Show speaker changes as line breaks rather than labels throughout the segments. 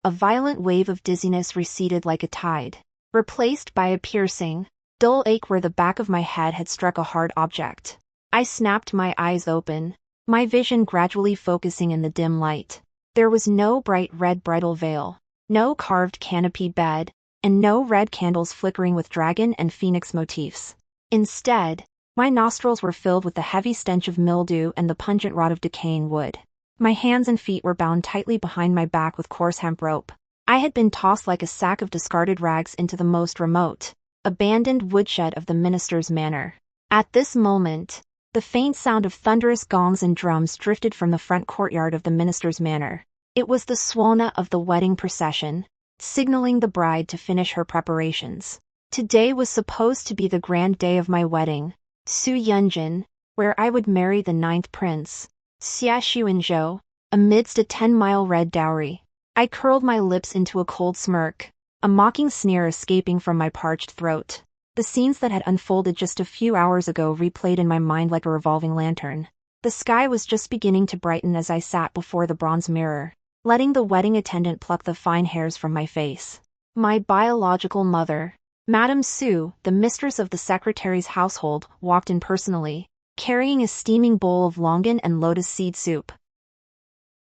a violent wave of dizziness receded like a tide, replaced by a piercing, dull ache where the back of my head had struck a hard object. I snapped my eyes open, my vision gradually focusing in the dim light. There was no bright red bridal veil, no carved canopy bed, and no red candles flickering with dragon and phoenix motifs. Instead, my nostrils were filled with the heavy stench of mildew and the pungent rot of decaying wood. My hands and feet were bound tightly behind my back with coarse hemp rope. I had been tossed like a sack of discarded rags into the most remote, abandoned woodshed of the minister's manor. At this moment, the faint sound of thunderous gongs and drums drifted from the front courtyard of the minister's manor. It was the swana of the wedding procession, signaling the bride to finish her preparations. Today was supposed to be the grand day of my wedding, Xie Xunzhou, where I would marry the 9th prince, Xie Xunzhou, amidst a 10-mile red dowry. I curled my lips into a cold smirk, a mocking sneer escaping from my parched throat. The scenes that had unfolded just a few hours ago replayed in my mind like a revolving lantern. The sky was just beginning to brighten as I sat before the bronze mirror, letting the wedding attendant pluck the fine hairs from my face. My biological mother, Madame Xu, the mistress of the secretary's household, walked in personally, carrying a steaming bowl of longan and lotus seed soup.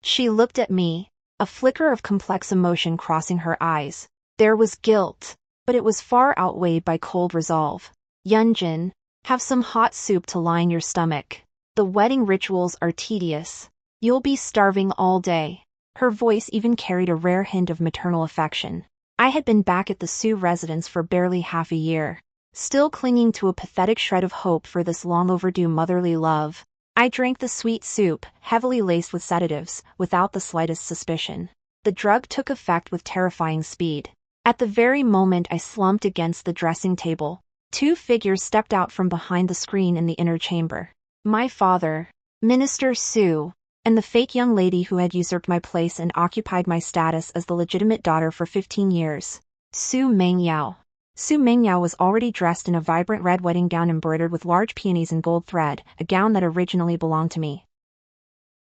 She looked at me, a flicker of complex emotion crossing her eyes. There was guilt, but it was far outweighed by cold resolve. Yunjin, have some hot soup to line your stomach. The wedding rituals are tedious. You'll be starving all day. Her voice even carried a rare hint of maternal affection. I had been back at the Xu residence for barely half a year, still clinging to a pathetic shred of hope for this long-overdue motherly love. I drank the sweet soup, heavily laced with sedatives, without the slightest suspicion. The drug took effect with terrifying speed. At the very moment I slumped against the dressing table, two figures stepped out from behind the screen in the inner chamber. My father, Minister Xu, and the fake young lady who had usurped my place and occupied my status as the legitimate daughter for 15 years. Xu Mengyao. Xu Mengyao was already dressed in a vibrant red wedding gown embroidered with large peonies and gold thread, a gown that originally belonged to me.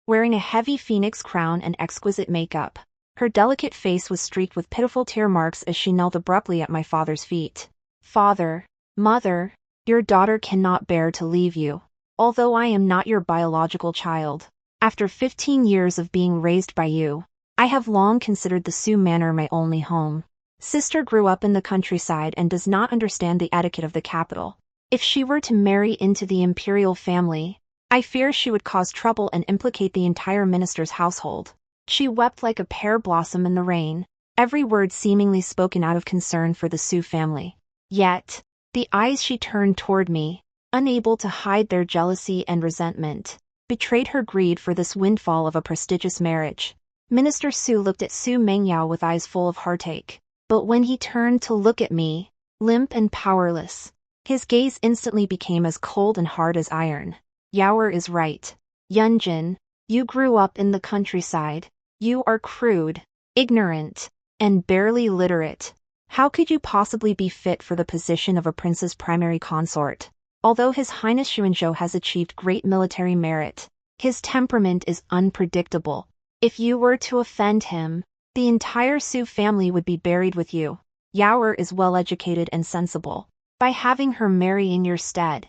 Wearing a heavy phoenix crown and exquisite makeup, her delicate face was streaked with pitiful tear marks as she knelt abruptly at my father's feet. Father, mother, your daughter cannot bear to leave you. Although I am not your biological child, after 15 years of being raised by you, I have long considered the Xu Manor my only home. Sister grew up in the countryside and does not understand the etiquette of the capital. If she were to marry into the imperial family, I fear she would cause trouble and implicate the entire minister's household. She wept like a pear blossom in the rain, every word seemingly spoken out of concern for the Xu family. Yet, the eyes she turned toward me, unable to hide their jealousy and resentment, betrayed her greed for this windfall of a prestigious marriage. Minister Xu looked at Xu Mengyao with eyes full of heartache. But when he turned to look at me, limp and powerless, his gaze instantly became as cold and hard as iron. Yaoer is right. Yunjin, you grew up in the countryside. You are crude, ignorant, and barely literate. How could you possibly be fit for the position of a prince's primary consort? Although His Highness Xunzhou has achieved great military merit, his temperament is unpredictable. If you were to offend him, the entire Xu family would be buried with you. Yaoer is well-educated and sensible. By having her marry in your stead,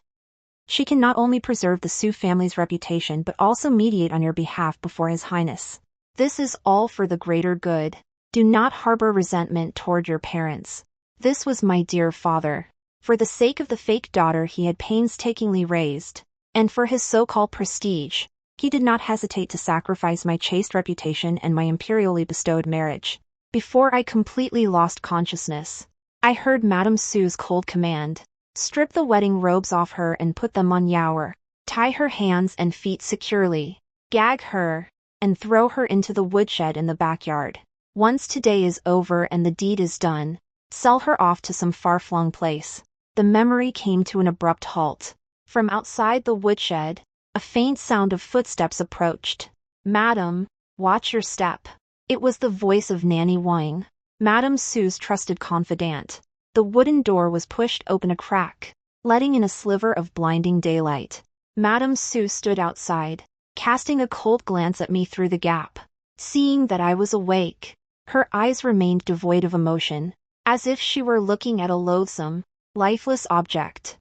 she can not only preserve the Xu family's reputation but also mediate on your behalf before His Highness. This is all for the greater good. Do not harbor resentment toward your parents. This was my dear father. For the sake of the fake daughter he had painstakingly raised, and for his so-called prestige, he did not hesitate to sacrifice my chaste reputation and my imperially bestowed marriage. Before I completely lost consciousness, I heard Madame Xu's cold command. Strip the wedding robes off her and put them on Yaoer. Tie her hands and feet securely. Gag her, and throw her into the woodshed in the backyard. Once today is over and the deed is done, sell her off to some far-flung place. The memory came to an abrupt halt. From outside the woodshed, a faint sound of footsteps approached. Madam, watch your step. It was the voice of Nanny Wang, Madame Xu's trusted confidant. The wooden door was pushed open a crack, letting in a sliver of blinding daylight. Madame Xu stood outside, casting a cold glance at me through the gap. Seeing that I was awake, Her eyes remained devoid of emotion, as if she were looking at a loathsome, lifeless object.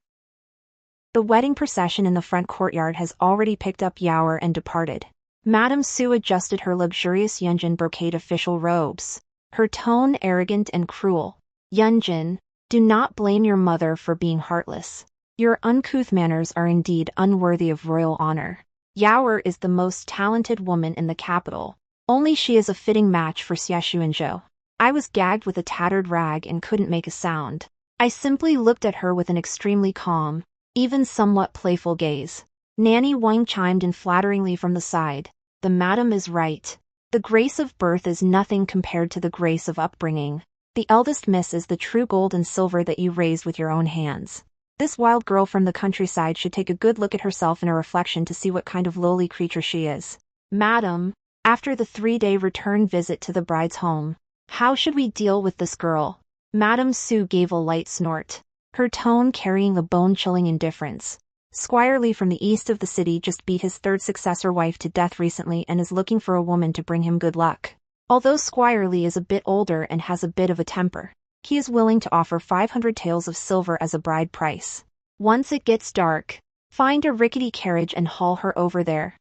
The wedding procession in the front courtyard has already picked up Yaoer and departed. Madame Su adjusted her luxurious Yunjin brocade official robes, her tone arrogant and cruel. Yunjin, do not blame your mother for being heartless. Your uncouth manners are indeed unworthy of royal honor. Yaoer is the most talented woman in the capital. Only she is a fitting match for Xie Xunzhou. I was gagged with a tattered rag and couldn't make a sound. I simply looked at her with an extremely calm, even somewhat playful gaze. Nanny Wang chimed in flatteringly from the side. The madam is right. The grace of birth is nothing compared to the grace of upbringing. The eldest miss is the true gold and silver that you raised with your own hands. This wild girl from the countryside should take a good look at herself in a reflection to see what kind of lowly creature she is. Madam, after the 3-day return visit to the bride's home, how should we deal with this girl? Madame Su gave a light snort, her tone carrying a bone-chilling indifference. Squire Li from the east of the city just beat his third successor wife to death recently and is looking for a woman to bring him good luck. Although Squire Li is a bit older and has a bit of a temper, he is willing to offer 500 taels of silver as a bride price. Once it gets dark, find a rickety carriage and haul her over there.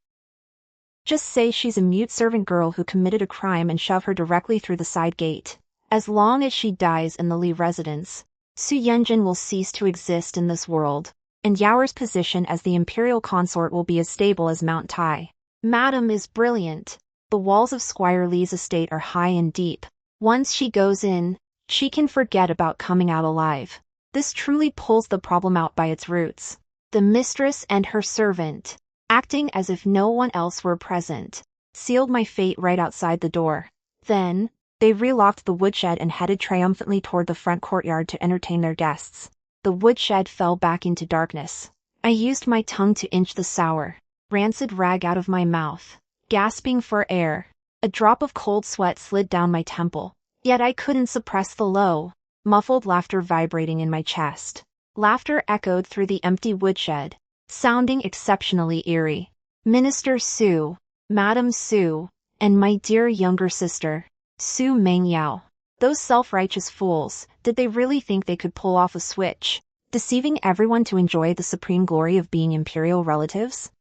Just say she's a mute servant girl who committed a crime and shove her directly through the side gate. As long as she dies in the Li residence, Su Yunjin will cease to exist in this world, and Yaoer's position as the imperial consort will be as stable as Mount Tai. Madam is brilliant. The walls of Squire Li's estate are high and deep. Once she goes in, she can forget about coming out alive. This truly pulls the problem out by its roots. The mistress and her servant, acting as if no one else were present, sealed my fate right outside the door. Then, they relocked the woodshed and headed triumphantly toward the front courtyard to entertain their guests. The woodshed fell back into darkness. I used my tongue to inch the sour, rancid rag out of my mouth, gasping for air. A drop of cold sweat slid down my temple, yet I couldn't suppress the low, muffled laughter vibrating in my chest. Laughter echoed through the empty woodshed, sounding exceptionally eerie. Minister Su, Madame Su, and my dear younger sister, Su Mengyao. Those self-righteous fools, did they really think they could pull off a switch, deceiving everyone to enjoy the supreme glory of being imperial relatives?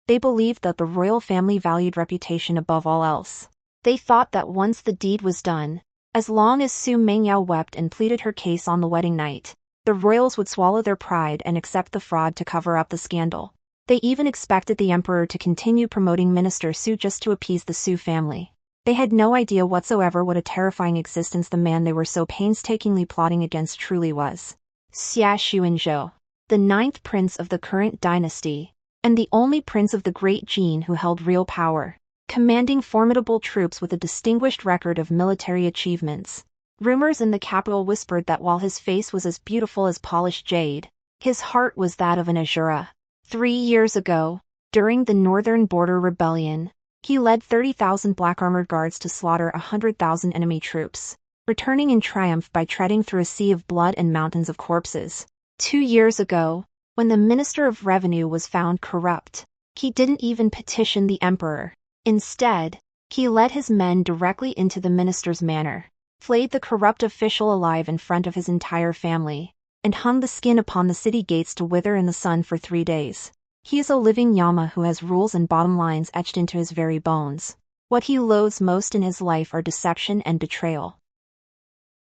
They believed that the royal family valued reputation above all else. They thought that once the deed was done, as long as Su Mengyao wept and pleaded her case on the wedding night, the royals would swallow their pride and accept the fraud to cover up the scandal. They even expected the emperor to continue promoting Minister Su just to appease the Su family. They had no idea whatsoever what a terrifying existence the man they were so painstakingly plotting against truly was. Xie Xunzhou, the 9th prince of the current dynasty, and the only prince of the Great Jin who held real power, commanding formidable troops with a distinguished record of military achievements. Rumors in the capital whispered that while his face was as beautiful as polished jade, his heart was that of an Azura. 3 years ago, during the Northern Border Rebellion, he led 30,000 black armored guards to slaughter 100,000 enemy troops, returning in triumph by treading through a sea of blood and mountains of corpses. 2 years ago, when the Minister of Revenue was found corrupt, he didn't even petition the emperor. Instead, he led his men directly into the minister's manor, flayed the corrupt official alive in front of his entire family, and hung the skin upon the city gates to wither in the sun for 3 days. He is a living Yama who has rules and bottom lines etched into his very bones. What he loathes most in his life are deception and betrayal.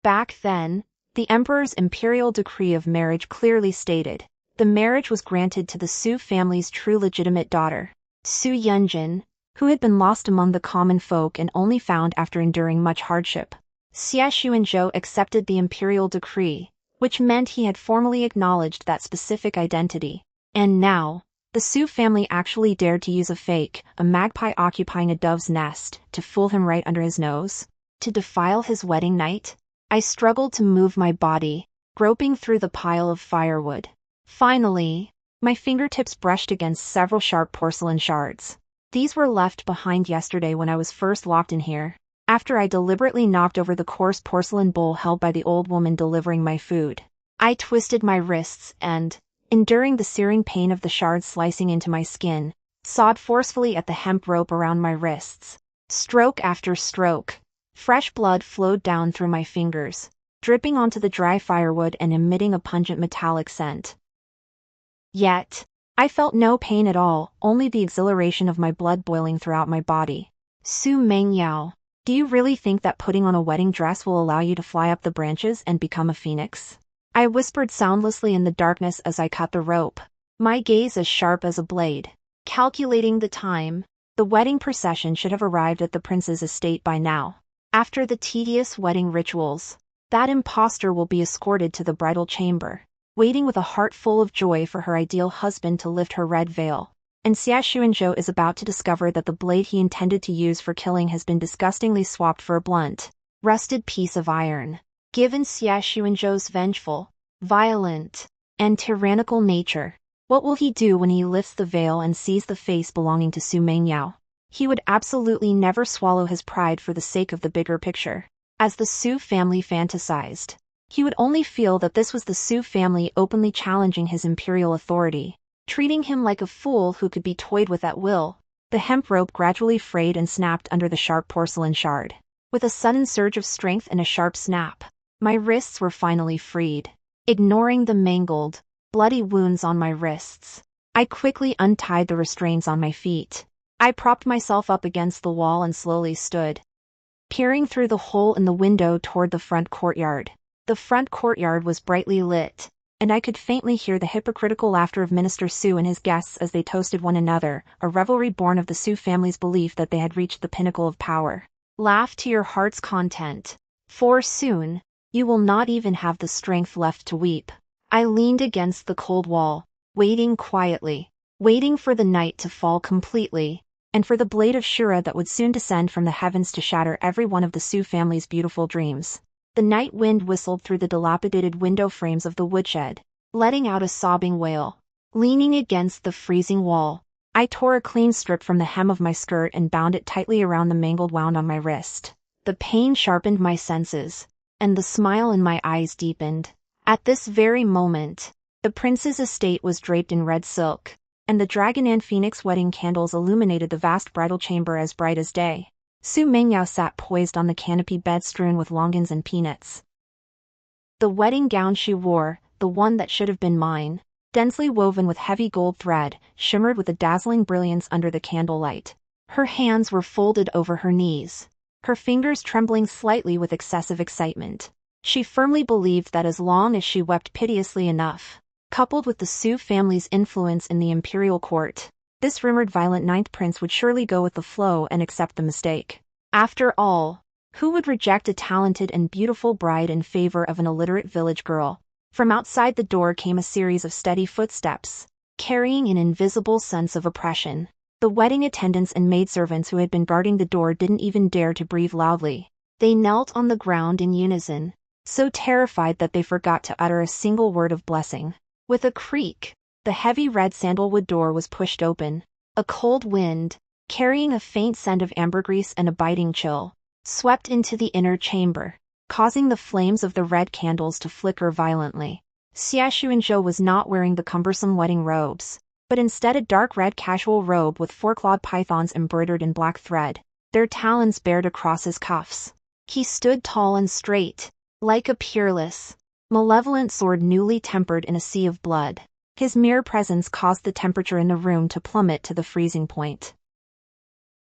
Back then, the emperor's imperial decree of marriage clearly stated, the marriage was granted to the Su family's true legitimate daughter, Su Yunjin, who had been lost among the common folk and only found after enduring much hardship. Xie Xunzhou accepted the imperial decree, which meant he had formally acknowledged that specific identity. And now, the Su family actually dared to use a magpie occupying a dove's nest, to fool him right under his nose, to defile his wedding night. I struggled to move my body, groping through the pile of firewood. Finally, my fingertips brushed against several sharp porcelain shards. These were left behind yesterday when I was first locked in here, after I deliberately knocked over the coarse porcelain bowl held by the old woman delivering my food. I twisted my wrists and, enduring the searing pain of the shards slicing into my skin, sawed forcefully at the hemp rope around my wrists. Stroke after stroke, Fresh blood flowed down through my fingers, dripping onto the dry firewood and emitting a pungent metallic scent. Yet, I felt no pain at all, only the exhilaration of my blood boiling throughout my body. Su Mengyao, do you really think that putting on a wedding dress will allow you to fly up the branches and become a phoenix? I whispered soundlessly in the darkness as I cut the rope, my gaze as sharp as a blade. Calculating the time, the wedding procession should have arrived at the prince's estate by now. After the tedious wedding rituals, that impostor will be escorted to the bridal chamber, waiting with a heart full of joy for her ideal husband to lift her red veil. And Xie Xunzhou is about to discover that the blade he intended to use for killing has been disgustingly swapped for a blunt, rusted piece of iron. Given Xie Xunzhou's vengeful, violent, and tyrannical nature, what will he do when he lifts the veil and sees the face belonging to Su Mengyao? He would absolutely never swallow his pride for the sake of the bigger picture. As the Su family fantasized, he would only feel that this was the Su family openly challenging his imperial authority, treating him like a fool who could be toyed with at will. The hemp rope gradually frayed and snapped under the sharp porcelain shard. With a sudden surge of strength and a sharp snap, my wrists were finally freed. Ignoring the mangled, bloody wounds on my wrists, I quickly untied the restraints on my feet. I propped myself up against the wall and slowly stood, peering through the hole in the window toward the front courtyard. The front courtyard was brightly lit, and I could faintly hear the hypocritical laughter of Minister Su and his guests as they toasted one another, a revelry born of the Su family's belief that they had reached the pinnacle of power. Laugh to your heart's content, for soon, you will not even have the strength left to weep. I leaned against the cold wall, waiting quietly, waiting for the night to fall completely, and for the blade of Shura that would soon descend from the heavens to shatter every one of the Su family's beautiful dreams. The night wind whistled through the dilapidated window frames of the woodshed, letting out a sobbing wail. Leaning against the freezing wall, I tore a clean strip from the hem of my skirt and bound it tightly around the mangled wound on my wrist. The pain sharpened my senses, and the smile in my eyes deepened. At this very moment, the prince's estate was draped in red silk, and the dragon and phoenix wedding candles illuminated the vast bridal chamber as bright as day. Su Mengyao sat poised on the canopy bed strewn with longans and peanuts. The wedding gown she wore, the one that should have been mine, densely woven with heavy gold thread, shimmered with a dazzling brilliance under the candlelight. Her hands were folded over her knees, her fingers trembling slightly with excessive excitement. She firmly believed that as long as she wept piteously enough, coupled with the Su family's influence in the imperial court, this rumored violent ninth prince would surely go with the flow and accept the mistake. After all, who would reject a talented and beautiful bride in favor of an illiterate village girl? From outside the door came a series of steady footsteps, carrying an invisible sense of oppression. The wedding attendants and maidservants who had been guarding the door didn't even dare to breathe loudly. They knelt on the ground in unison, so terrified that they forgot to utter a single word of blessing. With a creak, the heavy red sandalwood door was pushed open. A cold wind, carrying a faint scent of ambergris and a biting chill, swept into the inner chamber, causing the flames of the red candles to flicker violently. Xie Xunzhou was not wearing the cumbersome wedding robes, but instead a dark red casual robe with four-clawed pythons embroidered in black thread, their talons bared across his cuffs. He stood tall and straight, like a peerless, malevolent sword newly tempered in a sea of blood. His mere presence caused the temperature in the room to plummet to the freezing point.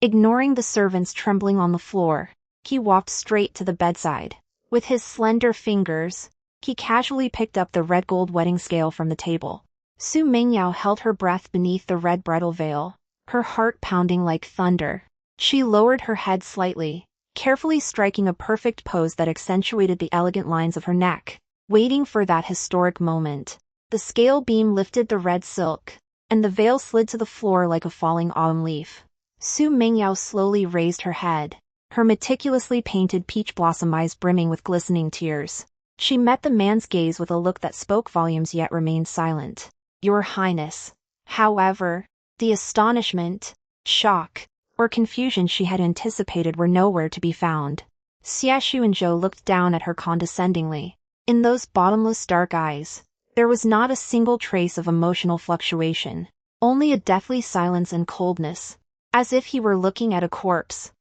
Ignoring the servants trembling on the floor, he walked straight to the bedside. With his slender fingers, he casually picked up the red gold wedding scale from the table. Su Mengyao held her breath beneath the red bridal veil, her heart pounding like thunder. She lowered her head slightly, carefully striking a perfect pose that accentuated the elegant lines of her neck. Waiting for that historic moment, the scale beam lifted the red silk, and the veil slid to the floor like a falling autumn leaf. Su Mengyao slowly raised her head, her meticulously painted peach blossom eyes brimming with glistening tears. She met the man's gaze with a look that spoke volumes yet remained silent. "Your Highness." However, the astonishment, shock, or confusion she had anticipated were nowhere to be found. Xie Xunzhou looked down at her condescendingly. In those bottomless dark eyes, there was not a single trace of emotional fluctuation, only a deathly silence and coldness, as if he were looking at a corpse.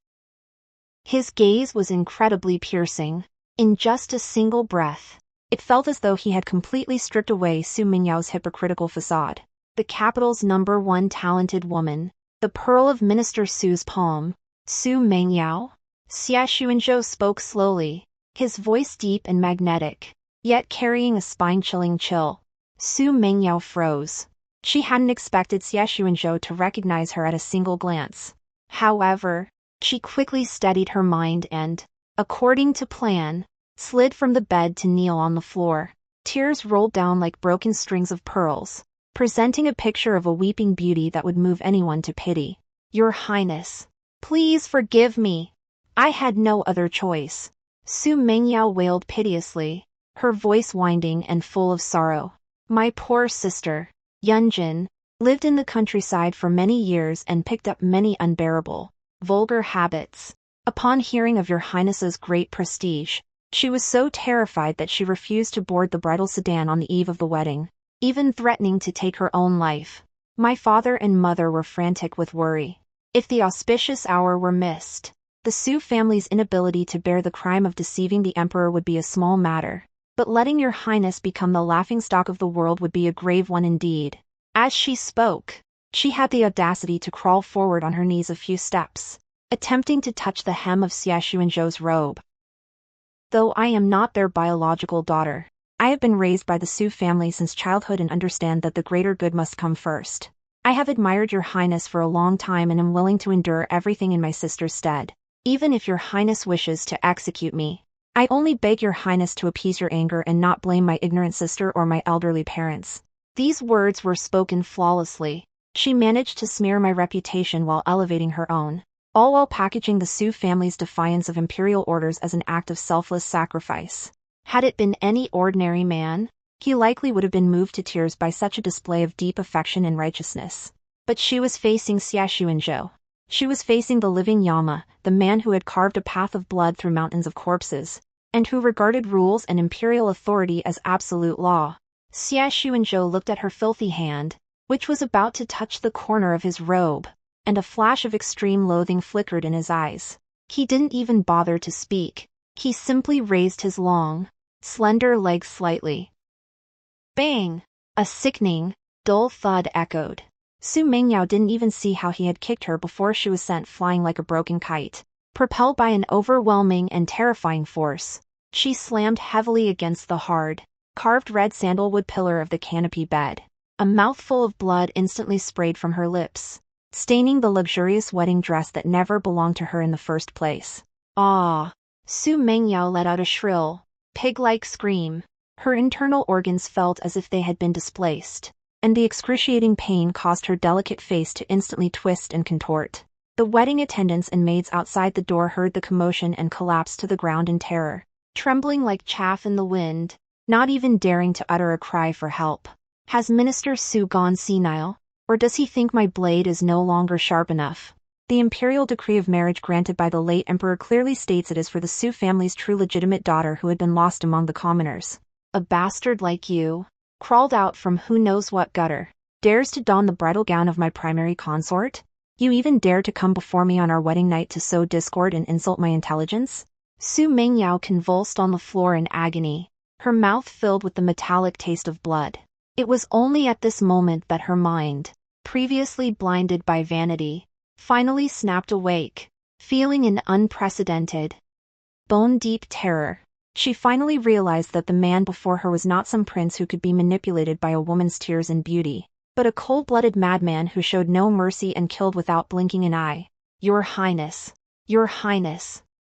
His gaze was incredibly piercing. In just a single breath, it felt as though he had completely stripped away Su Mingyao's hypocritical facade. The capital's #1 talented woman, the pearl of Minister Su's palm, Su Mingyao? Xie Xunzhou spoke slowly, his voice deep and magnetic, yet carrying a spine-chilling chill. Su Mingyao froze. She hadn't expected Xie Xunzhou to recognize her at a single glance. However, she quickly steadied her mind and, according to plan, slid from the bed to kneel on the floor. Tears rolled down like broken strings of pearls, presenting a picture of a weeping beauty that would move anyone to pity. Your Highness, please forgive me. I had no other choice. Su Mingyao wailed piteously, her voice winding and full of sorrow. My poor sister, Yunjin, lived in the countryside for many years and picked up many unbearable, vulgar habits. Upon hearing of your Highness's great prestige, she was so terrified that she refused to board the bridal sedan on the eve of the wedding, even threatening to take her own life. My father and mother were frantic with worry. If the auspicious hour were missed, the Su family's inability to bear the crime of deceiving the emperor would be a small matter, but letting your Highness become the laughingstock of the world would be a grave one indeed. As she spoke, she had the audacity to crawl forward on her knees a few steps, attempting to touch the hem of Xie Xunzhou's robe. Though I am not their biological daughter, I have been raised by the Su family since childhood and understand that the greater good must come first. I have admired your Highness for a long time and am willing to endure everything in my sister's stead, even if your Highness wishes to execute me. I only beg your Highness to appease your anger and not blame my ignorant sister or my elderly parents. These words were spoken flawlessly. She managed to smear my reputation while elevating her own, all while packaging the Su family's defiance of imperial orders as an act of selfless sacrifice. Had it been any ordinary man, he likely would have been moved to tears by such a display of deep affection and righteousness. But she was facing Xie Xunzhou. She was facing the living Yama, the man who had carved a path of blood through mountains of corpses, and who regarded rules and imperial authority as absolute law. Xie Xunzhou looked at her filthy hand, which was about to touch the corner of his robe, and a flash of extreme loathing flickered in his eyes. He didn't even bother to speak. He simply raised his long, slender legs slightly. Bang! A sickening, dull thud echoed. Su Mingyao didn't even see how he had kicked her before she was sent flying like a broken kite. Propelled by an overwhelming and terrifying force, she slammed heavily against the hard, carved red sandalwood pillar of the canopy bed. A mouthful of blood instantly sprayed from her lips, staining the luxurious wedding dress that never belonged to her in the first place. Ah! Su Mingyao let out a shrill, pig-like scream. Her internal organs felt as if they had been displaced, and the excruciating pain caused her delicate face to instantly twist and contort. The wedding attendants and maids outside the door heard the commotion and collapsed to the ground in terror, trembling like chaff in the wind, not even daring to utter a cry for help. Has Minister Su gone senile, or does he think my blade is no longer sharp enough? The imperial decree of marriage granted by the late emperor clearly states it is for the Su family's true legitimate daughter who had been lost among the commoners. A bastard like you, crawled out from who knows what gutter, dares to don the bridal gown of my primary consort? You even dare to come before me on our wedding night to sow discord and insult my intelligence? Su Mingyao convulsed on the floor in agony, her mouth filled with the metallic taste of blood. It was only at this moment that her mind, previously blinded by vanity, finally snapped awake, feeling an unprecedented, bone-deep terror. She finally realized that the man before her was not some prince who could be manipulated by a woman's tears and beauty, but a cold-blooded madman who showed no mercy and killed without blinking an eye. Your Highness,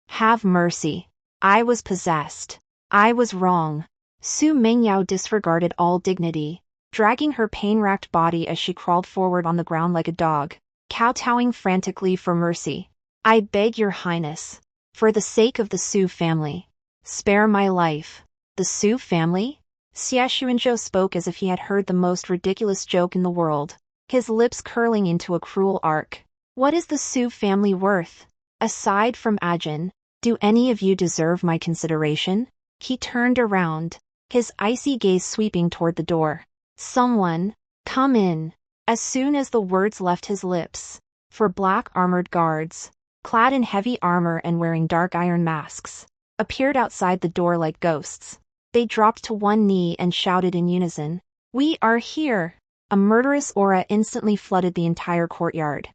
have mercy. I was possessed. I was wrong. Su Mingyao disregarded all dignity, dragging her pain-racked body as she crawled forward on the ground like a dog, kowtowing frantically for mercy. I beg your Highness, for the sake of the Su family, spare my life. The Su family? Xie Xunzhou spoke as if he had heard the most ridiculous joke in the world, his lips curling into a cruel arc. What is the Su family worth? Aside from Ajin, do any of you deserve my consideration? He turned around, his icy gaze sweeping toward the door. Someone, come in. As soon as the words left his lips, 4 black armored guards, clad in heavy armor and wearing dark iron masks, appeared outside the door like ghosts. They dropped to one knee and shouted in unison, "We are here!" A murderous aura instantly flooded the entire courtyard.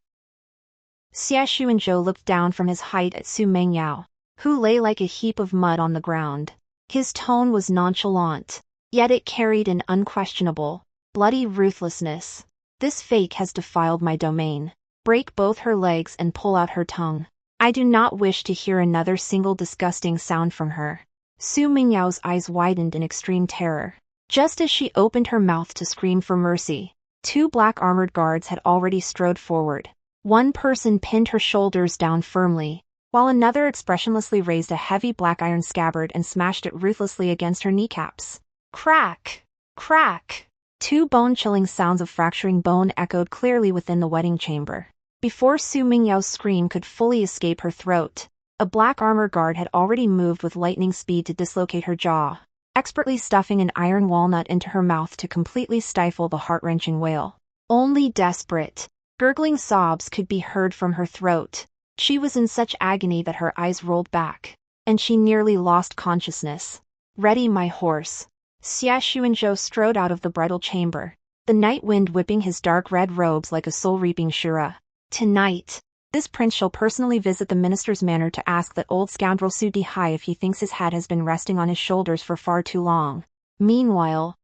Xie Xunzhou looked down from his height at Su Mengyao, who lay like a heap of mud on the ground. His tone was nonchalant, yet it carried an unquestionable, bloody ruthlessness. "This fake has defiled my domain. Break both her legs and pull out her tongue. I do not wish to hear another single disgusting sound from her." Su Mingyao's eyes widened in extreme terror. Just as she opened her mouth to scream for mercy, two black armored guards had already strode forward. One person pinned her shoulders down firmly, while another expressionlessly raised a heavy black iron scabbard and smashed it ruthlessly against her kneecaps. Crack! Crack! Two bone-chilling sounds of fracturing bone echoed clearly within the wedding chamber. Before Su Mingyao's scream could fully escape her throat, a black armor guard had already moved with lightning speed to dislocate her jaw, expertly stuffing an iron walnut into her mouth to completely stifle the heart-wrenching wail. Only desperate, gurgling sobs could be heard from her throat. She was in such agony that her eyes rolled back, and she nearly lost consciousness. "Ready my horse." Xie Xunzhou strode out of the bridal chamber, the night wind whipping his dark red robes like a soul-reaping Shura. "Tonight, this prince shall personally visit the minister's manor to ask that old scoundrel Su Dihai if he thinks his head has been resting on his shoulders for far too long." Meanwhile,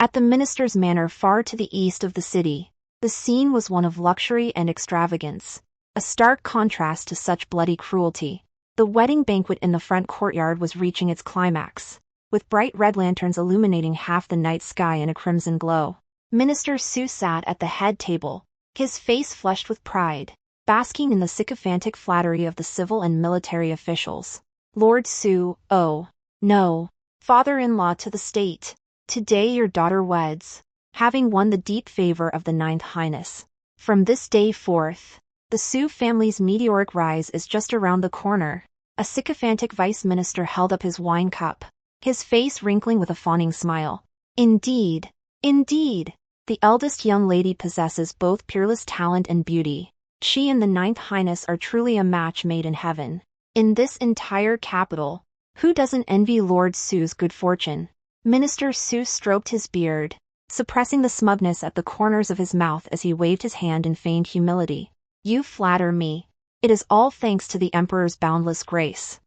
at the minister's manor far to the east of the city, the scene was one of luxury and extravagance, a stark contrast to such bloody cruelty. The wedding banquet in the front courtyard was reaching its climax, with bright red lanterns illuminating half the night sky in a crimson glow. Minister Su sat at the head table, his face flushed with pride, basking in the sycophantic flattery of the civil and military officials. "Lord Su, oh, no, father-in-law to the state, today your daughter weds, having won the deep favor of the 9th Highness. From this day forth, the Su family's meteoric rise is just around the corner." A sycophantic vice minister held up his wine cup, his face wrinkling with a fawning smile. "Indeed, indeed, the eldest young lady possesses both peerless talent and beauty. She and the 9th Highness are truly a match made in heaven. In this entire capital, who doesn't envy Lord Su's good fortune?" Minister Su stroked his beard, suppressing the smugness at the corners of his mouth as he waved his hand in feigned humility. "You flatter me. It is all thanks to the Emperor's boundless grace.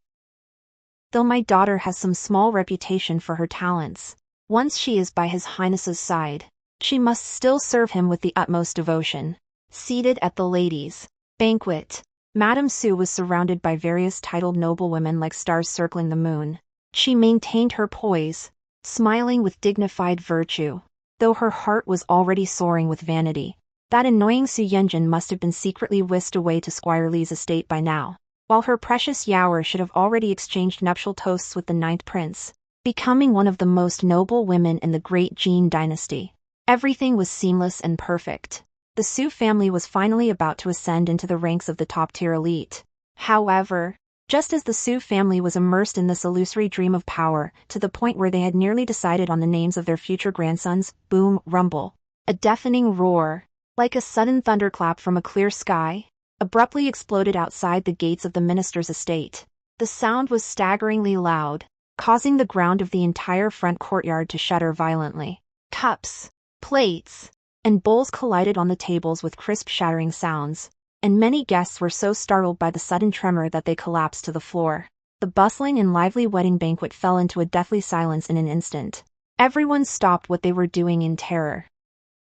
Though my daughter has some small reputation for her talents, once she is by His Highness's side, she must still serve him with the utmost devotion." Seated at the ladies' banquet, Madame Su was surrounded by various titled noblewomen like stars circling the moon. She maintained her poise, smiling with dignified virtue, though her heart was already soaring with vanity. That annoying Su Yenjin must have been secretly whisked away to Squire Li's estate by now, while her precious Yaoer should have already exchanged nuptial toasts with the 9th prince, becoming one of the most noble women in the great Jin dynasty. Everything was seamless and perfect. The Su family was finally about to ascend into the ranks of the top-tier elite. However, just as the Su family was immersed in this illusory dream of power, to the point where they had nearly decided on the names of their future grandsons, boom, rumble. A deafening roar, like a sudden thunderclap from a clear sky, abruptly exploded outside the gates of the minister's estate. The sound was staggeringly loud, causing the ground of the entire front courtyard to shudder violently. Cups, plates, and bowls collided on the tables with crisp shattering sounds, and many guests were so startled by the sudden tremor that they collapsed to the floor. The bustling and lively wedding banquet fell into a deathly silence in an instant. Everyone stopped what they were doing in terror,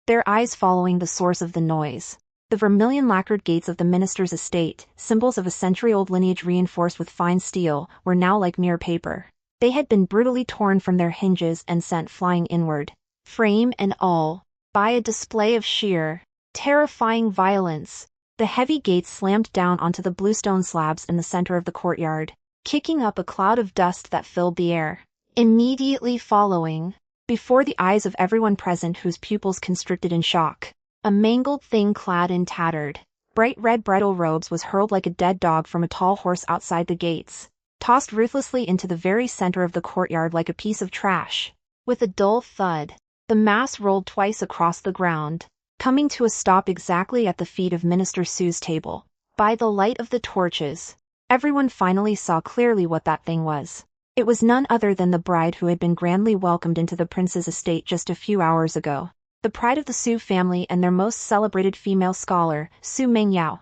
their eyes following the source of the noise. The vermilion lacquered gates of the minister's estate, symbols of a century-old lineage reinforced with fine steel, were now like mere paper. They had been brutally torn from their hinges and sent flying inward, frame and all, by a display of sheer, terrifying violence. The heavy gates slammed down onto the bluestone slabs in the center of the courtyard, kicking up a cloud of dust that filled the air. Immediately following, before the eyes of everyone present whose pupils constricted in shock, a mangled thing clad in tattered, bright red bridal robes was hurled like a dead dog from a tall horse outside the gates, tossed ruthlessly into the very center of the courtyard like a piece of trash. With a dull thud, the mass rolled twice across the ground, coming to a stop exactly at the feet of Minister Su's table. By the light of the torches, everyone finally saw clearly what that thing was. It was none other than the bride who had been grandly welcomed into the prince's estate just a few hours ago. The pride of the Su family and their most celebrated female scholar, Su Mengyao.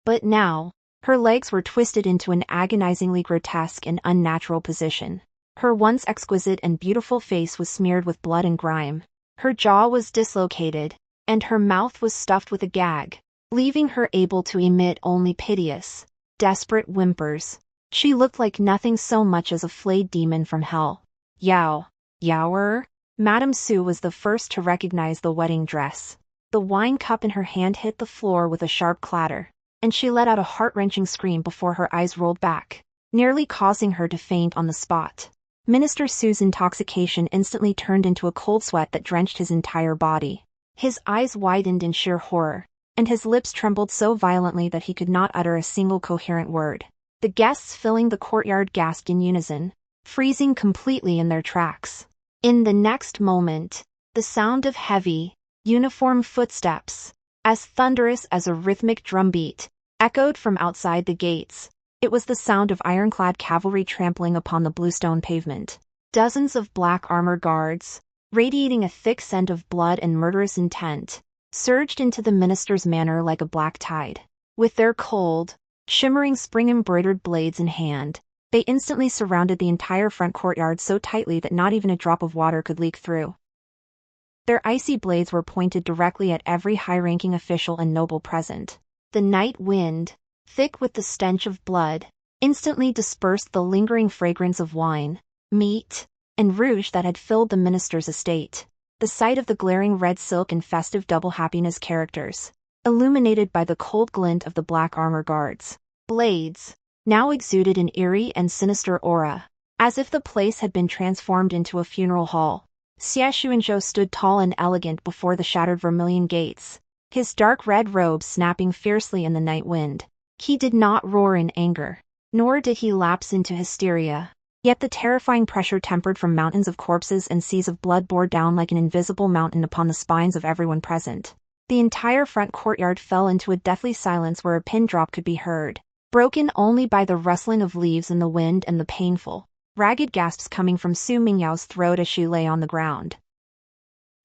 But now, her legs were twisted into an agonizingly grotesque and unnatural position. Her once exquisite and beautiful face was smeared with blood and grime. Her jaw was dislocated, and her mouth was stuffed with a gag, leaving her able to emit only piteous, desperate whimpers. She looked like nothing so much as a flayed demon from hell. Yaoer? Madame Su was the first to recognize the wedding dress. The wine cup in her hand hit the floor with a sharp clatter, and she let out a heart-wrenching scream before her eyes rolled back, nearly causing her to faint on the spot. Minister Su's intoxication instantly turned into a cold sweat that drenched his entire body. His eyes widened in sheer horror, and his lips trembled so violently that he could not utter a single coherent word. The guests filling the courtyard gasped in unison, freezing completely in their tracks. In the next moment, the sound of heavy, uniform footsteps, as thunderous as a rhythmic drumbeat, echoed from outside the gates. It was the sound of ironclad cavalry trampling upon the bluestone pavement. Dozens of black armor guards, radiating a thick scent of blood and murderous intent, surged into the minister's manor like a black tide. With their cold, shimmering spring-embroidered blades in hand, they instantly surrounded the entire front courtyard so tightly that not even a drop of water could leak through. Their icy blades were pointed directly at every high-ranking official and noble present. The night wind, thick with the stench of blood, instantly dispersed the lingering fragrance of wine, meat, and rouge that had filled the minister's estate. The sight of the glaring red silk and festive double happiness characters, illuminated by the cold glint of the black armor guards' blades, now exuded an eerie and sinister aura, as if the place had been transformed into a funeral hall. Xie Xunzhou stood tall and elegant before the shattered vermilion gates, his dark red robe snapping fiercely in the night wind. He did not roar in anger, nor did he lapse into hysteria, yet the terrifying pressure tempered from mountains of corpses and seas of blood bore down like an invisible mountain upon the spines of everyone present. The entire front courtyard fell into a deathly silence where a pin drop could be heard, broken only by the rustling of leaves in the wind and the painful, ragged gasps coming from Su Mingyao's throat as she lay on the ground.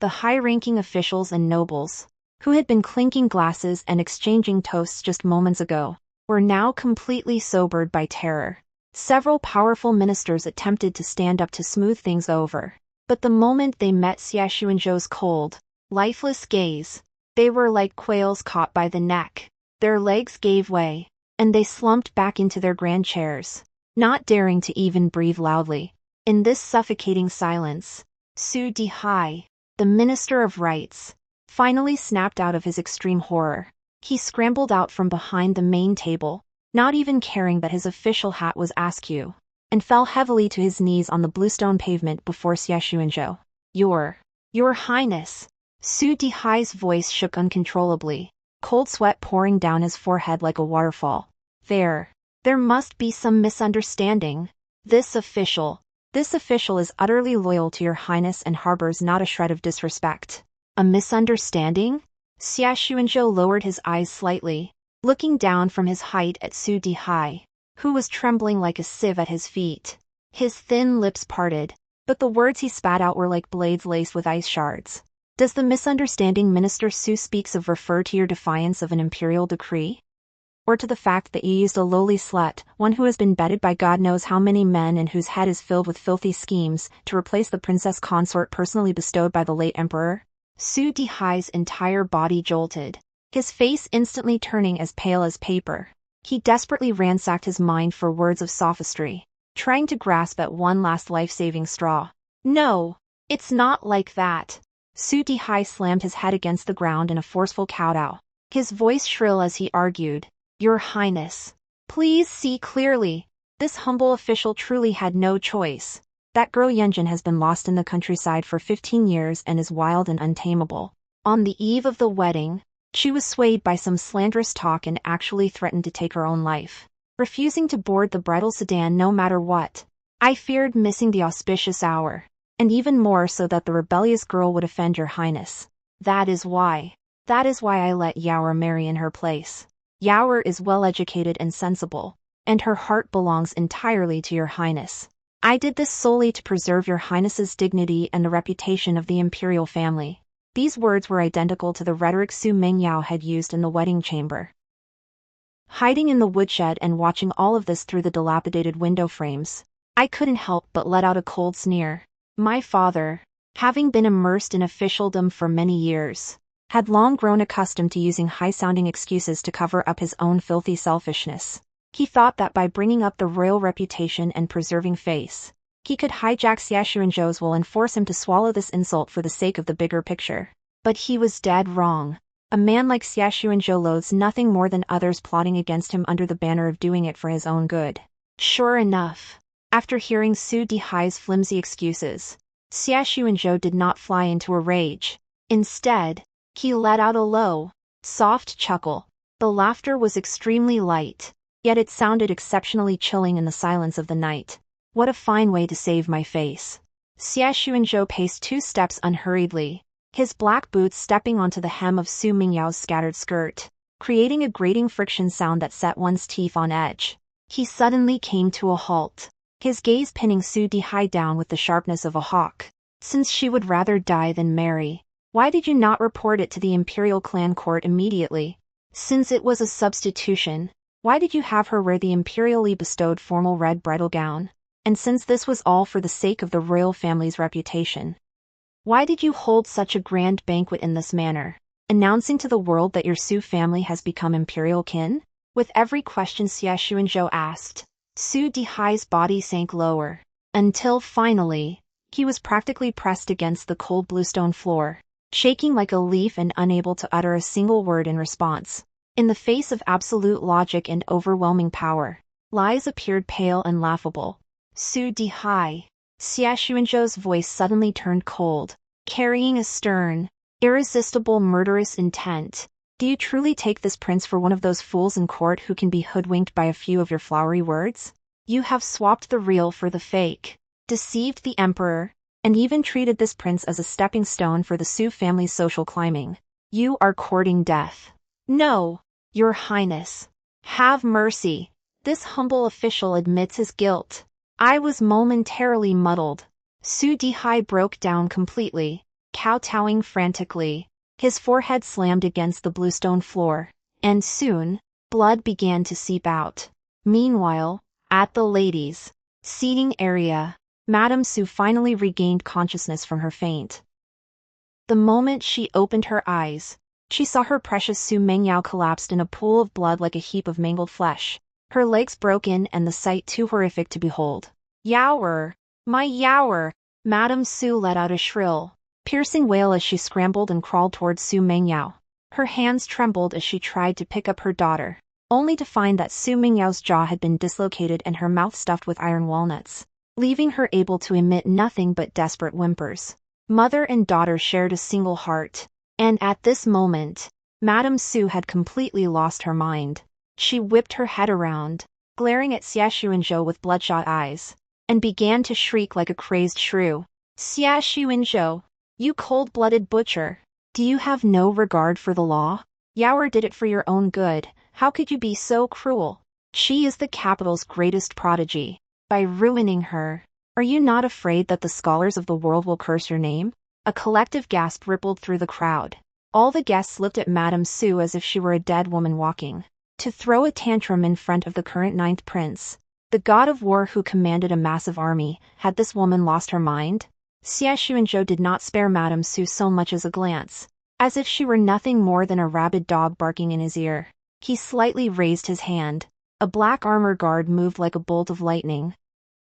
The high-ranking officials and nobles, who had been clinking glasses and exchanging toasts just moments ago, were now completely sobered by terror. Several powerful ministers attempted to stand up to smooth things over, but the moment they met Xie Xunzhou's cold, lifeless gaze, they were like quails caught by the neck. Their legs gave way, and they slumped back into their grand chairs, not daring to even breathe loudly. In this suffocating silence, Su Dihai, the Minister of Rights, finally snapped out of his extreme horror. He scrambled out from behind the main table, not even caring that his official hat was askew, and fell heavily to his knees on the bluestone pavement before Xie Xunzhou. Your Highness. Su Dihai's voice shook uncontrollably, cold sweat pouring down his forehead like a waterfall. There must be some misunderstanding. This official is utterly loyal to your Highness and harbors not a shred of disrespect. A misunderstanding? Xie Xunzhou lowered his eyes slightly, looking down from his height at Su Dihai, who was trembling like a sieve at his feet. His thin lips parted, but the words he spat out were like blades laced with ice shards. Does the misunderstanding Minister Su speaks of refer to your defiance of an imperial decree? Or to the fact that you used a lowly slut, one who has been bedded by God knows how many men and whose head is filled with filthy schemes, to replace the princess consort personally bestowed by the late emperor? Su Dihai's entire body jolted, his face instantly turning as pale as paper. He desperately ransacked his mind for words of sophistry, trying to grasp at one last life-saving straw. No, it's not like that. Su Dihai slammed his head against the ground in a forceful kowtow, his voice shrill as he argued, Your Highness, please see clearly. This humble official truly had no choice. That girl Yunjin has been lost in the countryside for 15 years and is wild and untamable. On the eve of the wedding, she was swayed by some slanderous talk and actually threatened to take her own life, refusing to board the bridal sedan no matter what. I feared missing the auspicious hour, and even more so that the rebellious girl would offend your Highness. That is why I let Yaoer marry in her place. Yaoer is well-educated and sensible, and her heart belongs entirely to your highness. I did this solely to preserve your highness's dignity and the reputation of the imperial family." These words were identical to the rhetoric Su Mengyao had used in the wedding chamber. Hiding in the woodshed and watching all of this through the dilapidated window frames, I couldn't help but let out a cold sneer. My father, having been immersed in officialdom for many years, had long grown accustomed to using high-sounding excuses to cover up his own filthy selfishness. He thought that by bringing up the royal reputation and preserving face, he could hijack Xie Xunzhou's will and force him to swallow this insult for the sake of the bigger picture. But he was dead wrong. A man like Xie Xunzhou loathes nothing more than others plotting against him under the banner of doing it for his own good. Sure enough, after hearing Su Dihai's flimsy excuses, Xie Xunzhou did not fly into a rage. Instead, he let out a low, soft chuckle. The laughter was extremely light, yet it sounded exceptionally chilling in the silence of the night. What a fine way to save my face. Xie Xunzhou paced 2 steps unhurriedly, his black boots stepping onto the hem of Su Mingyao's scattered skirt, creating a grating friction sound that set one's teeth on edge. He suddenly came to a halt, his gaze pinning Su Dihai down with the sharpness of a hawk. Since she would rather die than marry, why did you not report it to the imperial clan court immediately? Since it was a substitution, why did you have her wear the imperially bestowed formal red bridal gown? And since this was all for the sake of the royal family's reputation, why did you hold such a grand banquet in this manner, announcing to the world that your Su family has become imperial kin? With every question Xie Xunzhou asked, Su Dihai's body sank lower, until finally, he was practically pressed against the cold bluestone floor, shaking like a leaf and unable to utter a single word in response. In the face of absolute logic and overwhelming power, lies appeared pale and laughable. Su Dihai. Xie Xunzhou's voice suddenly turned cold, carrying a stern, irresistible murderous intent. Do you truly take this prince for one of those fools in court who can be hoodwinked by a few of your flowery words? You have swapped the real for the fake, deceived the emperor, and even treated this prince as a stepping stone for the Su family's social climbing. You are courting death. No, your highness. Have mercy. This humble official admits his guilt. I was momentarily muddled. Su Dihai broke down completely, kowtowing frantically. His forehead slammed against the bluestone floor, and soon, blood began to seep out. Meanwhile, at the ladies' seating area, Madame Su finally regained consciousness from her faint. The moment she opened her eyes, she saw her precious Su Mengyao collapsed in a pool of blood like a heap of mangled flesh, her legs broken and the sight too horrific to behold. Yaoer! My Yaoer! Madame Su let out a shrill, piercing wail as she scrambled and crawled towards Su Mengyao. Her hands trembled as she tried to pick up her daughter, only to find that Su Mingyao's jaw had been dislocated and her mouth stuffed with iron walnuts, leaving her able to emit nothing but desperate whimpers. Mother and daughter shared a single heart, and at this moment, Madame Su had completely lost her mind. She whipped her head around, glaring at Xie Xunzhou with bloodshot eyes, and began to shriek like a crazed shrew. Xie Xunzhou, you cold-blooded butcher! Do you have no regard for the law? Yaoer did it for your own good. How could you be so cruel? She is the capital's greatest prodigy. By ruining her, are you not afraid that the scholars of the world will curse your name? A collective gasp rippled through the crowd. All the guests looked at Madame Su as if she were a dead woman walking. To throw a tantrum in front of the current 9th prince, the god of war who commanded a massive army, had this woman lost her mind? Xie Xunzhou did not spare Madame Su so much as a glance, as if she were nothing more than a rabid dog barking in his ear. He slightly raised his hand. A black armor guard moved like a bolt of lightning,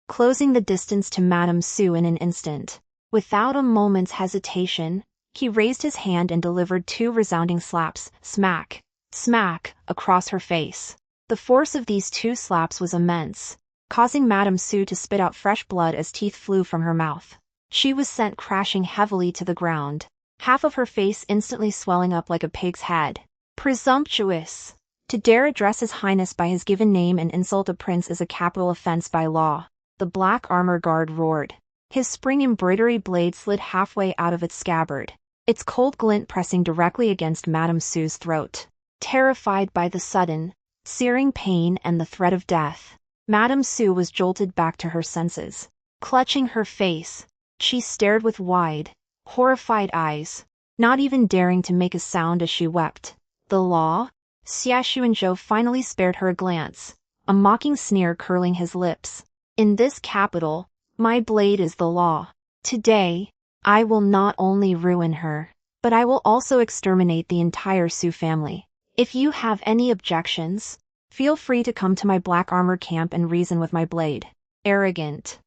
closing the distance to Madame Su in an instant. Without a moment's hesitation, he raised his hand and delivered 2 resounding slaps, smack, smack, across her face. The force of these 2 slaps was immense, causing Madame Su to spit out fresh blood as teeth flew from her mouth. She was sent crashing heavily to the ground, half of her face instantly swelling up like a pig's head. Presumptuous! To dare address His Highness by his given name and insult a prince is a capital offense by law, the black armor guard roared. His spring embroidery blade slid halfway out of its scabbard, its cold glint pressing directly against Madame Su's throat. Terrified by the sudden, searing pain and the threat of death, Madame Xu was jolted back to her senses. Clutching her face, she stared with wide, horrified eyes, not even daring to make a sound as she wept. The law? Xie Xunzhou finally spared her a glance, a mocking sneer curling his lips. In this capital, my blade is the law. Today, I will not only ruin her, but I will also exterminate the entire Xu family. If you have any objections, feel free to come to my black armor camp and reason with my blade. Arrogant,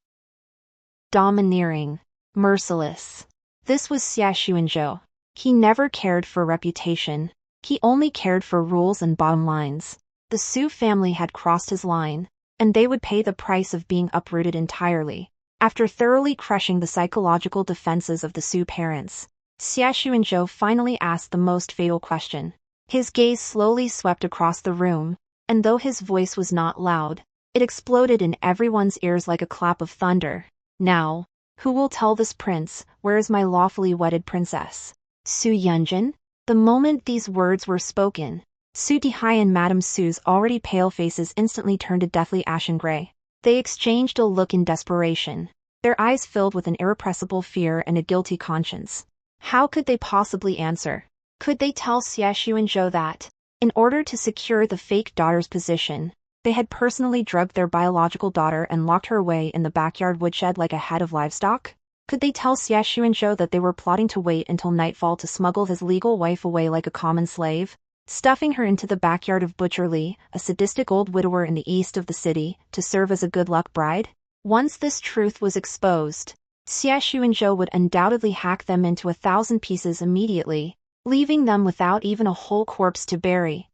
domineering, merciless. This was Xie Xunzhou. He never cared for reputation. He only cared for rules and bottom lines. The Xu family had crossed his line, and they would pay the price of being uprooted entirely. After thoroughly crushing the psychological defenses of the Xu parents, Xie Xunzhou finally asked the most fatal question. His gaze slowly swept across the room, and though his voice was not loud, it exploded in everyone's ears like a clap of thunder. Now, who will tell this prince, where is my lawfully wedded princess? Xu Yunjin? The moment these words were spoken, Xu Dihai and Madame Xu's already pale faces instantly turned a deathly ashen gray. They exchanged a look in desperation, their eyes filled with an irrepressible fear and a guilty conscience. How could they possibly answer? Could they tell Xie Xunzhou that, in order to secure the fake daughter's position, they had personally drugged their biological daughter and locked her away in the backyard woodshed like a head of livestock? Could they tell Xie Xunzhou that they were plotting to wait until nightfall to smuggle his legal wife away like a common slave, stuffing her into the backyard of Butcher Li, a sadistic old widower in the east of the city, to serve as a good luck bride? Once this truth was exposed, Xie Xunzhou would undoubtedly hack them into 1,000 pieces immediately, leaving them without even a whole corpse to bury.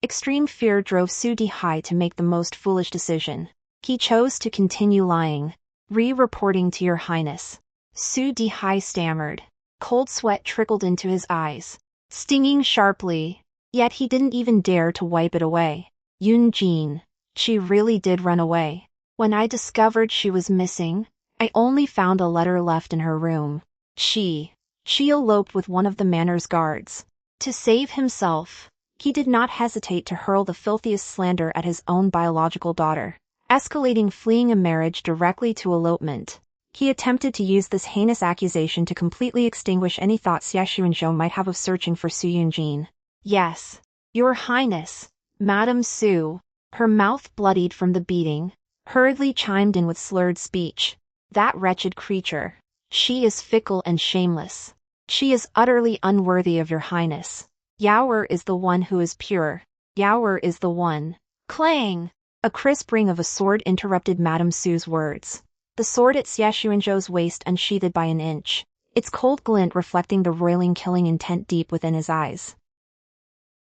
Extreme fear drove Xu Dihai to make the most foolish decision. He chose to continue lying. Reporting to your highness. Xu Dihai stammered. Cold sweat trickled into his eyes, stinging sharply, yet he didn't even dare to wipe it away. Yunjin. She really did run away. When I discovered she was missing, I only found a letter left in her room. She eloped with one of the manor's guards. To save himself, he did not hesitate to hurl the filthiest slander at his own biological daughter, escalating fleeing a marriage directly to elopement. He attempted to use this heinous accusation to completely extinguish any thought Xie Xunzhou might have of searching for Xu Yunjin. Yes, your highness, Madame Xu, her mouth bloodied from the beating, hurriedly chimed in with slurred speech. That wretched creature. She is fickle and shameless. She is utterly unworthy of your highness. Yaoer is the one who is pure. Yaoer is the one. Clang! A crisp ring of a sword interrupted Madame Xu's words. The sword at Xie Xunzhou's waist unsheathed by an inch, its cold glint reflecting the roiling killing intent deep within his eyes.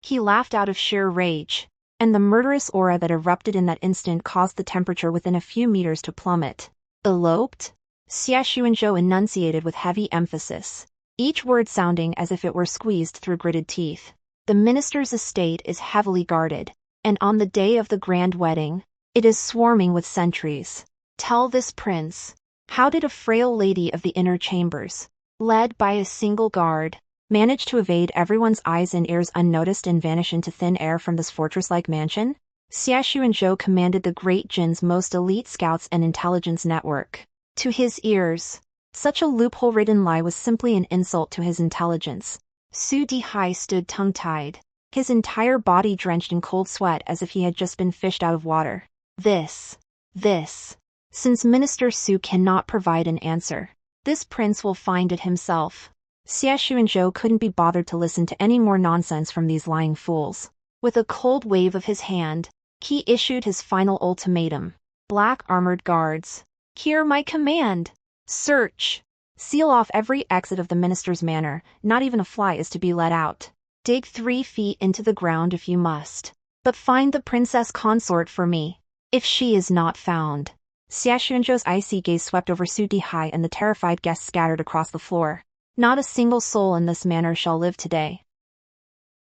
He laughed out of sheer rage, and the murderous aura that erupted in that instant caused the temperature within a few meters to plummet. Eloped? Xie Xunzhou enunciated with heavy emphasis, each word sounding as if it were squeezed through gritted teeth. The minister's estate is heavily guarded, and on the day of the grand wedding, it is swarming with sentries. Tell this prince, how did a frail lady of the inner chambers, led by a single guard, manage to evade everyone's eyes and ears unnoticed and vanish into thin air from this fortress-like mansion? Xie Xunzhou commanded the Great Jin's most elite scouts and intelligence network. To his ears, such a loophole-ridden lie was simply an insult to his intelligence. Xu Dihai stood tongue-tied, his entire body drenched in cold sweat as if he had just been fished out of water. This. Since Minister Xu cannot provide an answer, this prince will find it himself. Xie Xunzhou couldn't be bothered to listen to any more nonsense from these lying fools. With a cold wave of his hand, he issued his final ultimatum. Black armored guards, hear my command. Search. Seal off every exit of the minister's manor, not even a fly is to be let out. Dig 3 feet into the ground if you must. But find the princess consort for me. If she is not found. Xie Xunzhou's icy gaze swept over Xu Dihai and the terrified guests scattered across the floor. Not a single soul in this manor shall live today.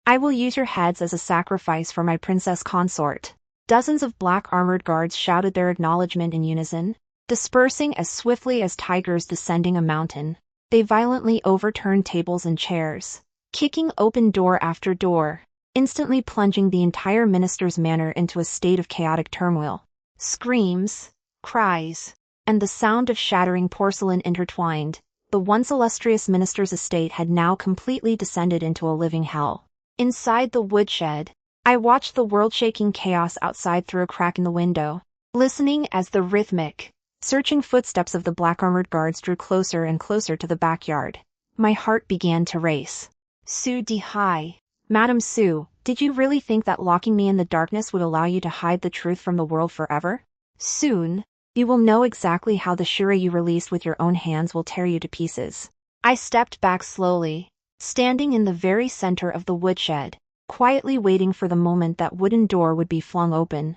I will use your heads as a sacrifice for my princess consort. Dozens of black armored guards shouted their acknowledgement in unison, dispersing as swiftly as tigers descending a mountain. They violently overturned tables and chairs, kicking open door after door, instantly plunging the entire minister's manor into a state of chaotic turmoil. Screams, cries, and the sound of shattering porcelain intertwined. The once illustrious minister's estate had now completely descended into a living hell. Inside the woodshed, I watched the world-shaking chaos outside through a crack in the window, listening as the rhythmic, searching footsteps of the black-armored guards drew closer and closer to the backyard. My heart began to race. Su Dihai, Madam Su, did you really think that locking me in the darkness would allow you to hide the truth from the world forever? Soon, you will know exactly how the shura you released with your own hands will tear you to pieces. I stepped back slowly, standing in the very center of the woodshed, quietly waiting for the moment that wooden door would be flung open.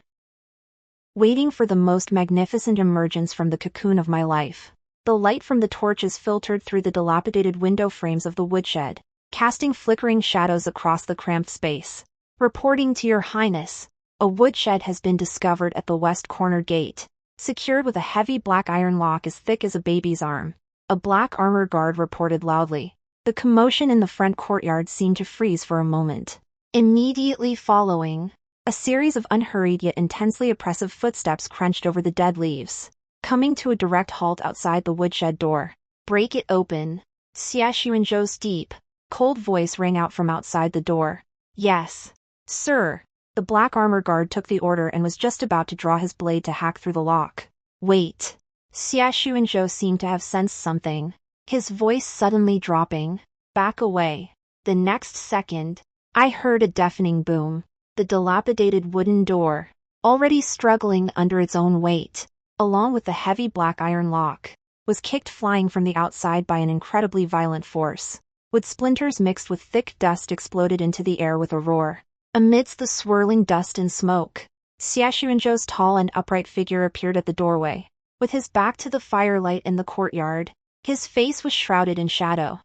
Waiting for the most magnificent emergence from the cocoon of my life. The light from the torches filtered through the dilapidated window frames of the woodshed, casting flickering shadows across the cramped space. Reporting to Your Highness, a woodshed has been discovered at the west corner gate, secured with a heavy black iron lock as thick as a baby's arm. A black armor guard reported loudly. The commotion in the front courtyard seemed to freeze for a moment. Immediately following, a series of unhurried yet intensely oppressive footsteps crunched over the dead leaves, coming to a direct halt outside the woodshed door. Break it open. Xie Xunzhou's deep, cold voice rang out from outside the door. Yes, sir. The black armor guard took the order and was just about to draw his blade to hack through the lock. Wait. Xie Xunzhou seemed to have sensed something, his voice suddenly dropping. Back away. The next second, I heard a deafening boom. The dilapidated wooden door, already struggling under its own weight, along with the heavy black iron lock, was kicked flying from the outside by an incredibly violent force. Wood splinters mixed with thick dust exploded into the air with a roar. Amidst the swirling dust and smoke, Xie Xunzhou's tall and upright figure appeared at the doorway. With his back to the firelight in the courtyard, his face was shrouded in shadow,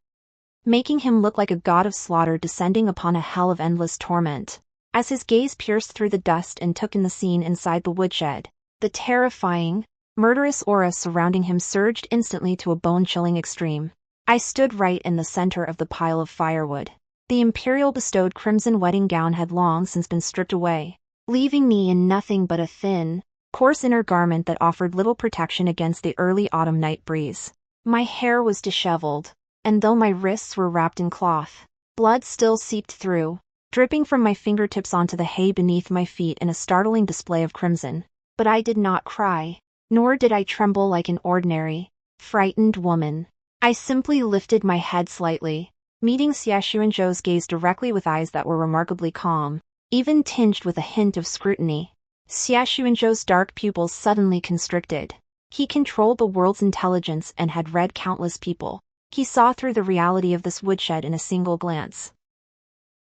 making him look like a god of slaughter descending upon a hell of endless torment. As his gaze pierced through the dust and took in the scene inside the woodshed, the terrifying, murderous aura surrounding him surged instantly to a bone-chilling extreme. I stood right in the center of the pile of firewood. The imperial-bestowed crimson wedding gown had long since been stripped away, leaving me in nothing but a thin, coarse inner garment that offered little protection against the early autumn night breeze. My hair was disheveled, and though my wrists were wrapped in cloth, blood still seeped through, dripping from my fingertips onto the hay beneath my feet in a startling display of crimson. But I did not cry, nor did I tremble like an ordinary, frightened woman. I simply lifted my head slightly, meeting Xie Xunzhou's gaze directly with eyes that were remarkably calm, even tinged with a hint of scrutiny. Xie Xunzhou's dark pupils suddenly constricted. He controlled the world's intelligence and had read countless people. He saw through the reality of this woodshed in a single glance.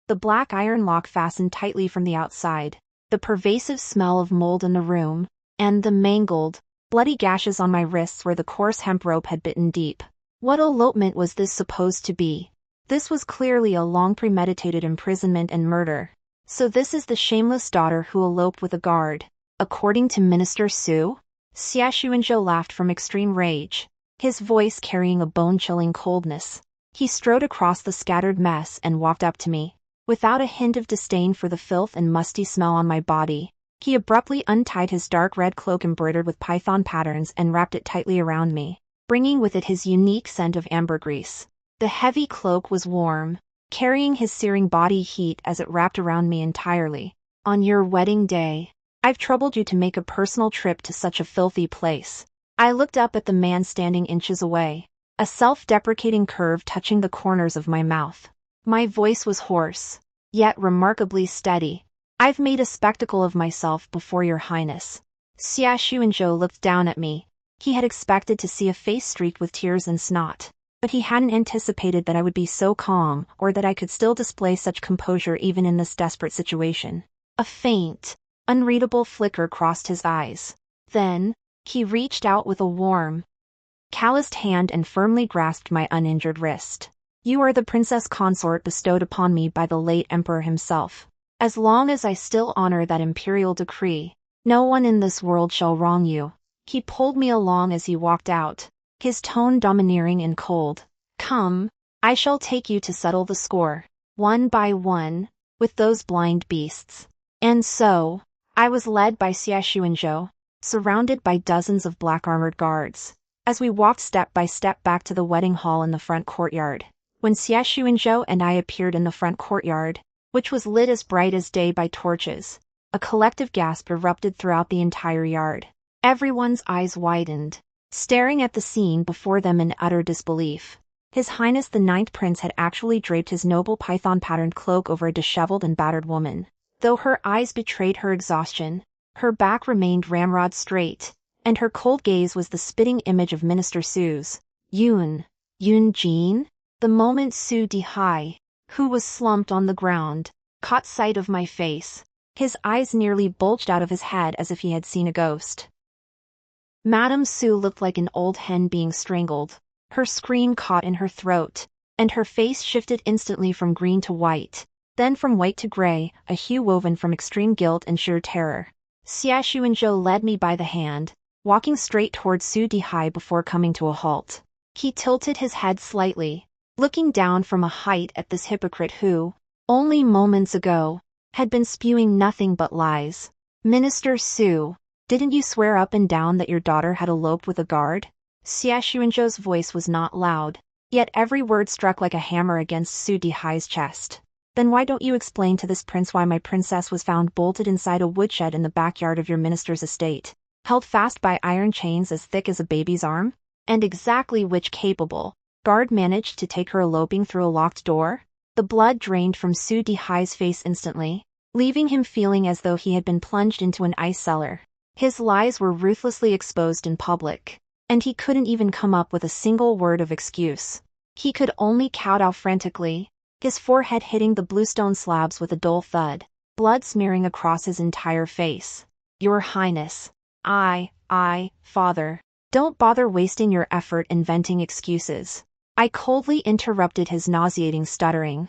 The black iron lock fastened tightly from the outside, the pervasive smell of mold in the room, and the mangled, bloody gashes on my wrists where the coarse hemp rope had bitten deep. What elopement was this supposed to be? This was clearly a long premeditated imprisonment and murder. So this is the shameless daughter who eloped with a guard, according to Minister Su? Xie Xunzhou laughed from extreme rage, his voice carrying a bone-chilling coldness. He strode across the scattered mess and walked up to me. Without a hint of disdain for the filth and musty smell on my body, he abruptly untied his dark red cloak embroidered with python patterns and wrapped it tightly around me, bringing with it his unique scent of ambergris. The heavy cloak was warm, carrying his searing body heat as it wrapped around me entirely. On your wedding day, I've troubled you to make a personal trip to such a filthy place. I looked up at the man standing inches away, a self-deprecating curve touching the corners of my mouth. My voice was hoarse, yet remarkably steady. I've made a spectacle of myself before your highness. Xie Xunzhou looked down at me. He had expected to see a face streaked with tears and snot, but he hadn't anticipated that I would be so calm or that I could still display such composure even in this desperate situation. A faint, unreadable flicker crossed his eyes. Then, he reached out with a warm, calloused hand and firmly grasped my uninjured wrist. You are the princess consort bestowed upon me by the late emperor himself. As long as I still honor that imperial decree, no one in this world shall wrong you. He pulled me along as he walked out, his tone domineering and cold. Come, I shall take you to settle the score. One by one, with those blind beasts. And so, I was led by Xie Xunzhou, surrounded by dozens of black-armored guards, as we walked step by step back to the wedding hall in the front courtyard. When Xie Xunzhou and I appeared in the front courtyard, which was lit as bright as day by torches, a collective gasp erupted throughout the entire yard. Everyone's eyes widened, staring at the scene before them in utter disbelief. His Highness the Ninth Prince had actually draped his noble python-patterned cloak over a disheveled and battered woman. Though her eyes betrayed her exhaustion, her back remained ramrod straight, and her cold gaze was the spitting image of Minister Su's. Yun Jin? The moment Su Dihai, who was slumped on the ground, caught sight of my face, his eyes nearly bulged out of his head as if he had seen a ghost. Madame Su looked like an old hen being strangled. Her scream caught in her throat, and her face shifted instantly from green to white, then from white to gray, a hue woven from extreme guilt and sheer terror. Xie Xunzhou led me by the hand, walking straight towards Su Dihai before coming to a halt. He tilted his head slightly, looking down from a height at this hypocrite who, only moments ago, had been spewing nothing but lies. Minister Su, didn't you swear up and down that your daughter had eloped with a guard? Xie Xunzhou's voice was not loud, yet every word struck like a hammer against Su Dihai's chest. Then why don't you explain to this prince why my princess was found bolted inside a woodshed in the backyard of your minister's estate, held fast by iron chains as thick as a baby's arm? And exactly which capable guard managed to take her eloping through a locked door? The blood drained from Su Dihai's face instantly, leaving him feeling as though he had been plunged into an ice cellar. His lies were ruthlessly exposed in public, and he couldn't even come up with a single word of excuse. He could only kowtow frantically, his forehead hitting the bluestone slabs with a dull thud, blood smearing across his entire face. Your Highness. Father. Don't bother wasting your effort inventing excuses. I coldly interrupted his nauseating stuttering,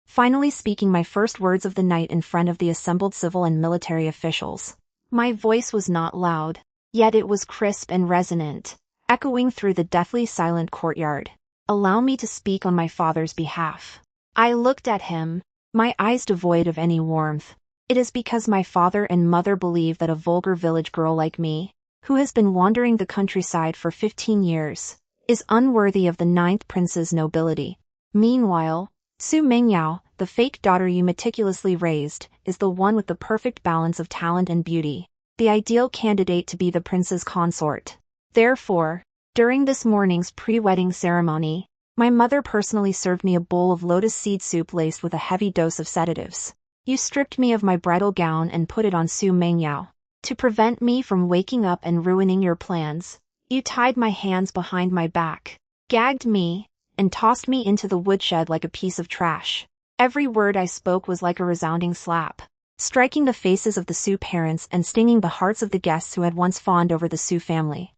finally speaking my first words of the night in front of the assembled civil and military officials. My voice was not loud, yet it was crisp and resonant, echoing through the deathly silent courtyard. Allow me to speak on my father's behalf. I looked at him, my eyes devoid of any warmth. It is because my father and mother believe that a vulgar village girl like me, who has been wandering the countryside for 15 years, is unworthy of the Ninth Prince's nobility. Meanwhile, Su Mingyao, the fake daughter you meticulously raised, is the one with the perfect balance of talent and beauty, the ideal candidate to be the prince's consort. Therefore, during this morning's pre-wedding ceremony, my mother personally served me a bowl of lotus seed soup laced with a heavy dose of sedatives. You stripped me of my bridal gown and put it on Su Mingyao. To prevent me from waking up and ruining your plans, you tied my hands behind my back, gagged me, and tossed me into the woodshed like a piece of trash. Every word I spoke was like a resounding slap, striking the faces of the Su parents and stinging the hearts of the guests who had once fawned over the Su family.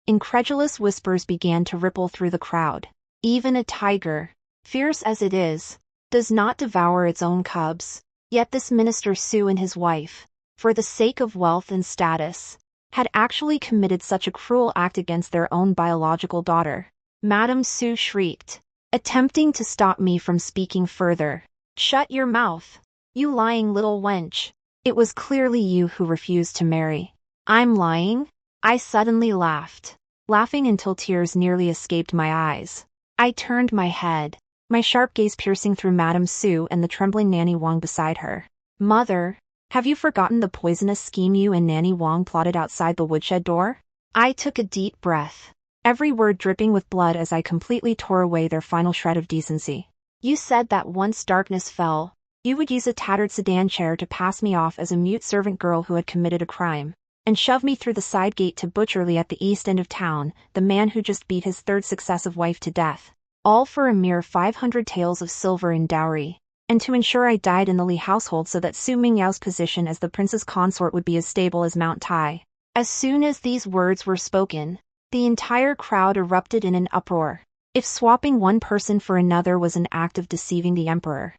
Incredulous whispers began to ripple through the crowd. Even a tiger, fierce as it is, does not devour its own cubs. Yet this Minister Su and his wife, for the sake of wealth and status, had actually committed such a cruel act against their own biological daughter. Madame Su shrieked, attempting to stop me from speaking further. Shut your mouth, you lying little wench. It was clearly you who refused to marry. I'm lying? I suddenly laughed, laughing until tears nearly escaped my eyes. I turned my head, my sharp gaze piercing through Madame Su and the trembling Nanny Wang beside her. Mother, have you forgotten the poisonous scheme you and Nanny Wang plotted outside the woodshed door? I took a deep breath, every word dripping with blood as I completely tore away their final shred of decency. You said that once darkness fell, you would use a tattered sedan chair to pass me off as a mute servant girl who had committed a crime, and shove me through the side gate to Butcherly at the east end of town, the man who just beat his third successive wife to death. All for a mere 500 taels of silver in dowry, and to ensure I died in the Li household so that Su Mingyao's position as the prince's consort would be as stable as Mount Tai. As soon as these words were spoken, the entire crowd erupted in an uproar. If swapping one person for another was an act of deceiving the emperor,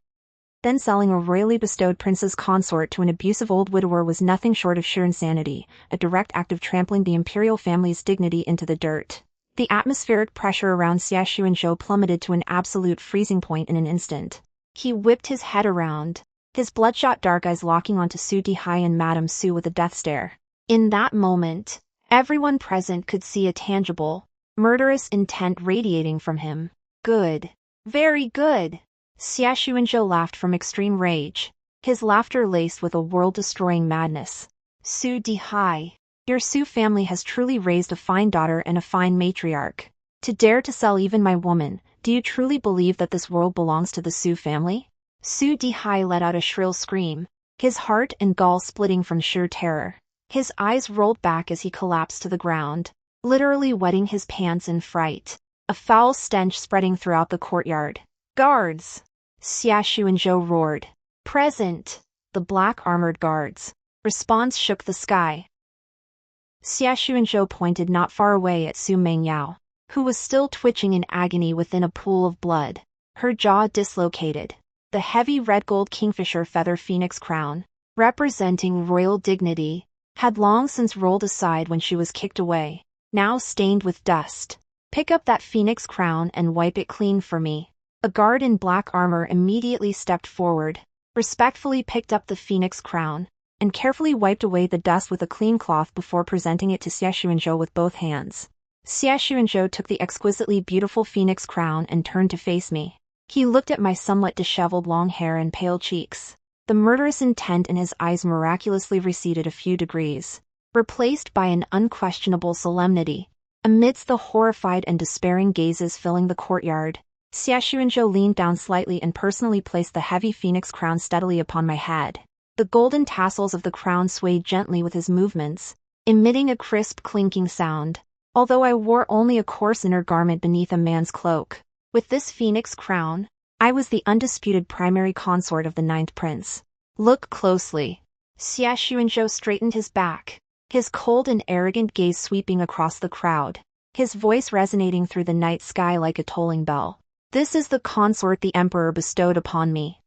then selling a royally bestowed prince's consort to an abusive old widower was nothing short of sheer insanity, a direct act of trampling the imperial family's dignity into the dirt. The atmospheric pressure around Xie Xunzhou plummeted to an absolute freezing point in an instant. He whipped his head around, his bloodshot dark eyes locking onto Su Dihai and Madame Su with a death stare. In that moment, everyone present could see a tangible, murderous intent radiating from him. Good. Very good. Xie Xunzhou laughed from extreme rage, his laughter laced with a world-destroying madness. Su Dihai, your Su family has truly raised a fine daughter and a fine matriarch. To dare to sell even my woman, do you truly believe that this world belongs to the Su family? Su Dihai let out a shrill scream, his heart and gall splitting from sheer terror. His eyes rolled back as he collapsed to the ground, literally wetting his pants in fright, a foul stench spreading throughout the courtyard. Guards! Xie Xunzhou roared. Present! The black-armored guards. Response shook the sky. Xie Xunzhou pointed not far away at Su Mengyao, who was still twitching in agony within a pool of blood, her jaw dislocated. The heavy red gold kingfisher feather phoenix crown, representing royal dignity, had long since rolled aside when she was kicked away, now stained with dust. Pick up that phoenix crown and wipe it clean for me. A guard in black armor immediately stepped forward, respectfully picked up the phoenix crown, and carefully wiped away the dust with a clean cloth before presenting it to Xie Xunzhou with both hands. Xie Xunzhou took the exquisitely beautiful phoenix crown and turned to face me. He looked at my somewhat disheveled long hair and pale cheeks. The murderous intent in his eyes miraculously receded a few degrees, replaced by an unquestionable solemnity. Amidst the horrified and despairing gazes filling the courtyard, Xie Xunzhou leaned down slightly and personally placed the heavy phoenix crown steadily upon my head. The golden tassels of the crown swayed gently with his movements, emitting a crisp clinking sound, although I wore only a coarse inner garment beneath a man's cloak. With this phoenix crown, I was the undisputed primary consort of the ninth prince. Look closely. Xie Xunzhou straightened his back, his cold and arrogant gaze sweeping across the crowd, his voice resonating through the night sky like a tolling bell. This is the consort the emperor bestowed upon me.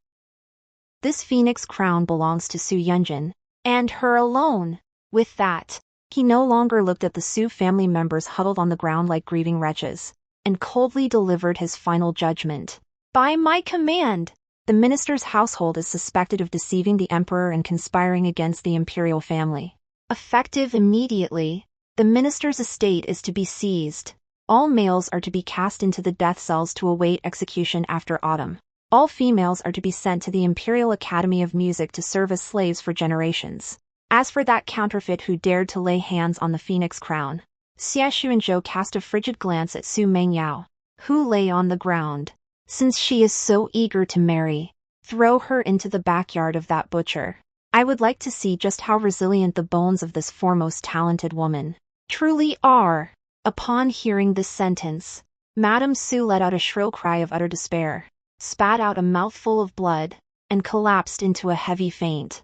This phoenix crown belongs to Su Yunjin, and her alone. With that, he no longer looked at the Su family members huddled on the ground like grieving wretches, and coldly delivered his final judgment. By my command, the minister's household is suspected of deceiving the emperor and conspiring against the imperial family. Effective immediately, the minister's estate is to be seized. All males are to be cast into the death cells to await execution after autumn. All females are to be sent to the Imperial Academy of Music to serve as slaves for generations. As for that counterfeit who dared to lay hands on the phoenix crown, Xie Xunzhou cast a frigid glance at Su Mengyao, who lay on the ground. Since she is so eager to marry, throw her into the backyard of that butcher. I would like to see just how resilient the bones of this foremost talented woman truly are. Upon hearing this sentence, Madame Su let out a shrill cry of utter despair, spat out a mouthful of blood, and collapsed into a heavy faint.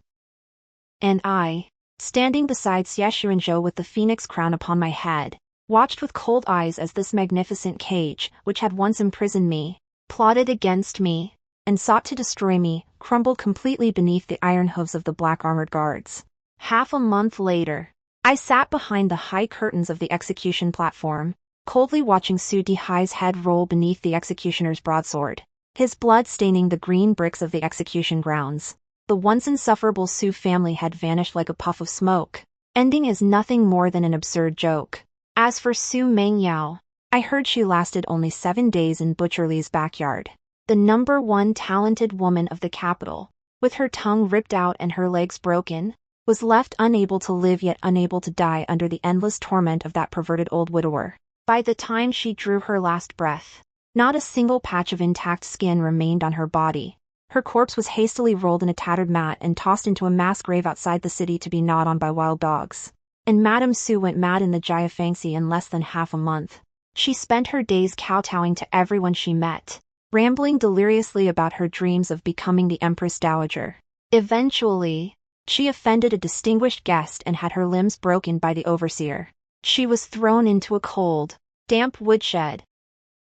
And I, standing beside Xie Xunzhou with the phoenix crown upon my head, watched with cold eyes as this magnificent cage, which had once imprisoned me, plotted against me, and sought to destroy me, crumbled completely beneath the iron hooves of the black-armored guards. Half a month later, I sat behind the high curtains of the execution platform, coldly watching Su Dihai's head roll beneath the executioner's broadsword, his blood staining the green bricks of the execution grounds. The once insufferable Su family had vanished like a puff of smoke, ending as nothing more than an absurd joke. As for Su Mengyao, I heard she lasted only 7 days in Butcher Li's backyard. The #1 talented woman of the capital, with her tongue ripped out and her legs broken, was left unable to live yet unable to die under the endless torment of that perverted old widower. By the time she drew her last breath, not a single patch of intact skin remained on her body. Her corpse was hastily rolled in a tattered mat and tossed into a mass grave outside the city to be gnawed on by wild dogs. And Madame Su went mad in the Jiafangxi in less than half a month. She spent her days kowtowing to everyone she met, rambling deliriously about her dreams of becoming the Empress Dowager. Eventually, she offended a distinguished guest and had her limbs broken by the overseer. She was thrown into a cold, damp woodshed,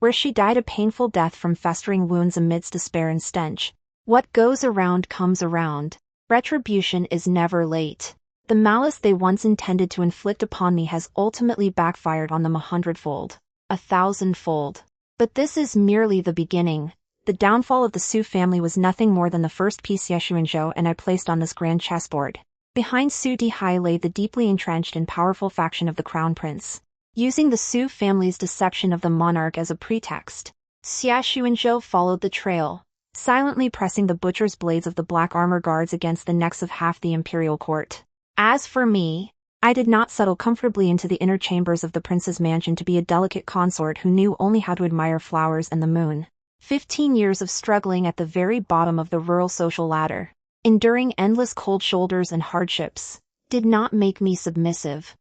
where she died a painful death from festering wounds amidst despair and stench. What goes around comes around. Retribution is never late. The malice they once intended to inflict upon me has ultimately backfired on them 100-fold, 1,000-fold. But this is merely the beginning. The downfall of the Su family was nothing more than the first piece Xie Xunzhou and I placed on this grand chessboard. Behind Su Dihai lay the deeply entrenched and powerful faction of the crown prince. Using the Su family's deception of the monarch as a pretext, Xie Xunzhou followed the trail, silently pressing the butcher's blades of the black armor guards against the necks of half the imperial court. As for me, I did not settle comfortably into the inner chambers of the prince's mansion to be a delicate consort who knew only how to admire flowers and the moon. 15 years of struggling at the very bottom of the rural social ladder, enduring endless cold shoulders and hardships, did not make me submissive.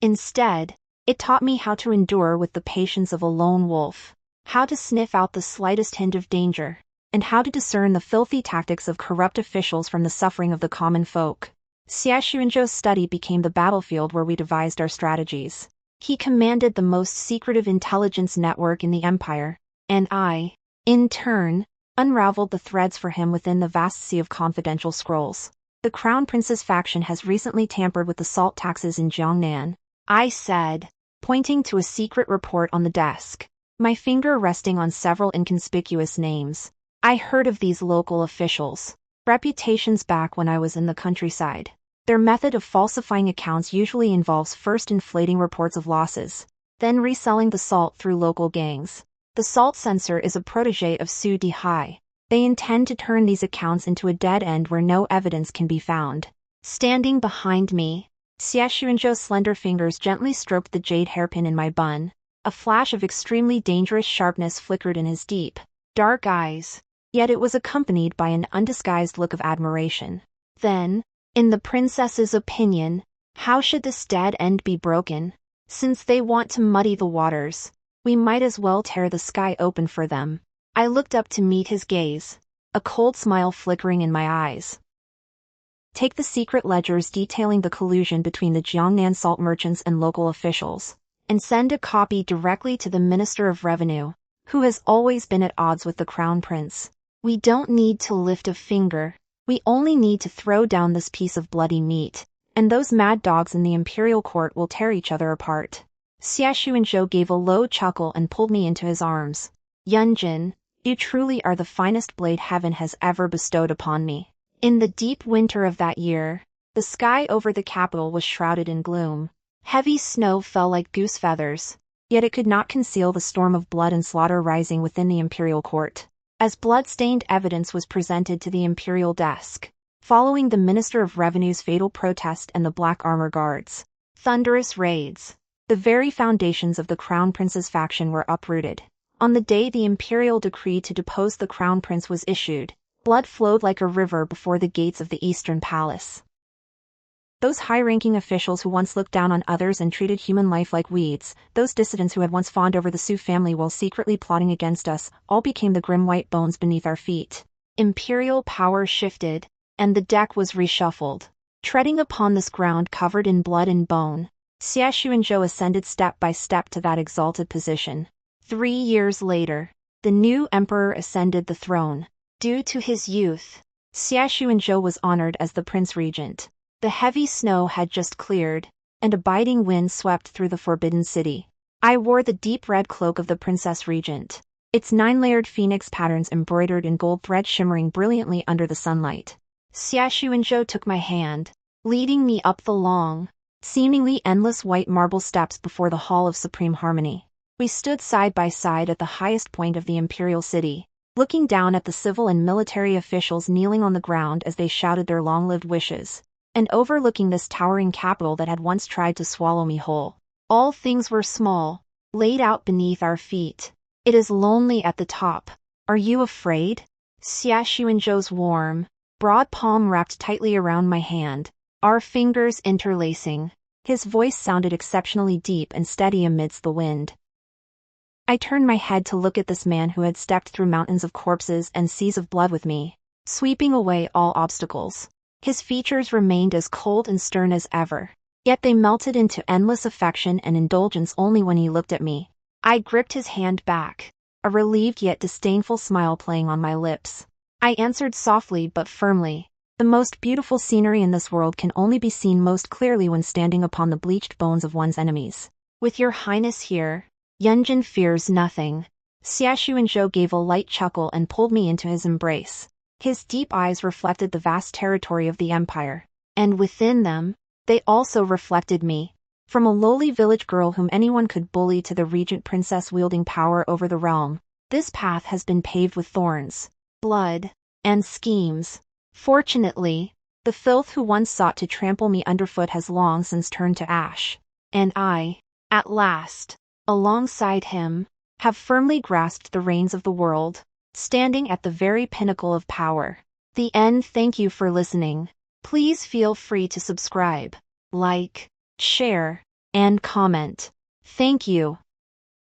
Instead, it taught me how to endure with the patience of a lone wolf, how to sniff out the slightest hint of danger, and how to discern the filthy tactics of corrupt officials from the suffering of the common folk. Xie Xunzhou's study became the battlefield where we devised our strategies. He commanded the most secretive intelligence network in the empire, and I, in turn, unraveled the threads for him within the vast sea of confidential scrolls. The Crown Prince's faction has recently tampered with the salt taxes in Jiangnan, I said, pointing to a secret report on the desk, my finger resting on several inconspicuous names. I heard of these local officials' reputations back when I was in the countryside. Their method of falsifying accounts usually involves first inflating reports of losses, then reselling the salt through local gangs. The salt censor is a protege of Su Dihai. They intend to turn these accounts into a dead end where no evidence can be found. Standing behind me, Xie Xunzhou's slender fingers gently stroked the jade hairpin in my bun. A flash of extremely dangerous sharpness flickered in his deep, dark eyes, yet it was accompanied by an undisguised look of admiration. Then, in the princess's opinion, how should this dead end be broken? Since they want to muddy the waters, we might as well tear the sky open for them. I looked up to meet his gaze, a cold smile flickering in my eyes. Take the secret ledgers detailing the collusion between the Jiangnan salt merchants and local officials, and send a copy directly to the Minister of Revenue, who has always been at odds with the Crown Prince. We don't need to lift a finger. We only need to throw down this piece of bloody meat, and those mad dogs in the imperial court will tear each other apart. Xie Xunzhou gave a low chuckle and pulled me into his arms. Yunjin, you truly are the finest blade heaven has ever bestowed upon me. In the deep winter of that year, the sky over the capital was shrouded in gloom. Heavy snow fell like goose feathers, yet it could not conceal the storm of blood and slaughter rising within the imperial court. As blood-stained evidence was presented to the imperial desk, following the Minister of Revenue's fatal protest and the Black Armor Guards' thunderous raids, the very foundations of the Crown Prince's faction were uprooted. On the day the imperial decree to depose the Crown Prince was issued, blood flowed like a river before the gates of the Eastern Palace. Those high-ranking officials who once looked down on others and treated human life like weeds, those dissidents who had once fawned over the Su family while secretly plotting against us, all became the grim white bones beneath our feet. Imperial power shifted, and the deck was reshuffled. Treading upon this ground covered in blood and bone, Xie Xunzhou ascended step by step to that exalted position. 3 years later, the new emperor ascended the throne. Due to his youth, Xie Xunzhou was honored as the prince regent. The heavy snow had just cleared, and a biting wind swept through the forbidden city. I wore the deep red cloak of the princess regent, its 9-layered phoenix patterns embroidered in gold thread shimmering brilliantly under the sunlight. Xie Xunzhou took my hand, leading me up the long, seemingly endless white marble steps before the Hall of Supreme Harmony. We stood side by side at the highest point of the imperial city, looking down at the civil and military officials kneeling on the ground as they shouted their long-lived wishes, and overlooking this towering capital that had once tried to swallow me whole. All things were small, laid out beneath our feet. It is lonely at the top. Are you afraid? Xie Xunzhou's warm, broad palm wrapped tightly around my hand, our fingers interlacing. His voice sounded exceptionally deep and steady amidst the wind. I turned my head to look at this man who had stepped through mountains of corpses and seas of blood with me, sweeping away all obstacles. His features remained as cold and stern as ever, yet they melted into endless affection and indulgence only when he looked at me. I gripped his hand back, a relieved yet disdainful smile playing on my lips. I answered softly but firmly, "The most beautiful scenery in this world can only be seen most clearly when standing upon the bleached bones of one's enemies. With your highness here, Yunjin fears nothing." Xie Xunzhou gave a light chuckle and pulled me into his embrace. His deep eyes reflected the vast territory of the empire, and within them, they also reflected me. From a lowly village girl whom anyone could bully to the regent princess wielding power over the realm, this path has been paved with thorns, blood, and schemes. Fortunately, the filth who once sought to trample me underfoot has long since turned to ash, and I, at last, alongside him, have firmly grasped the reins of the world, standing at the very pinnacle of power. The end. Thank you for listening. Please feel free to subscribe, like, share, and comment. Thank you.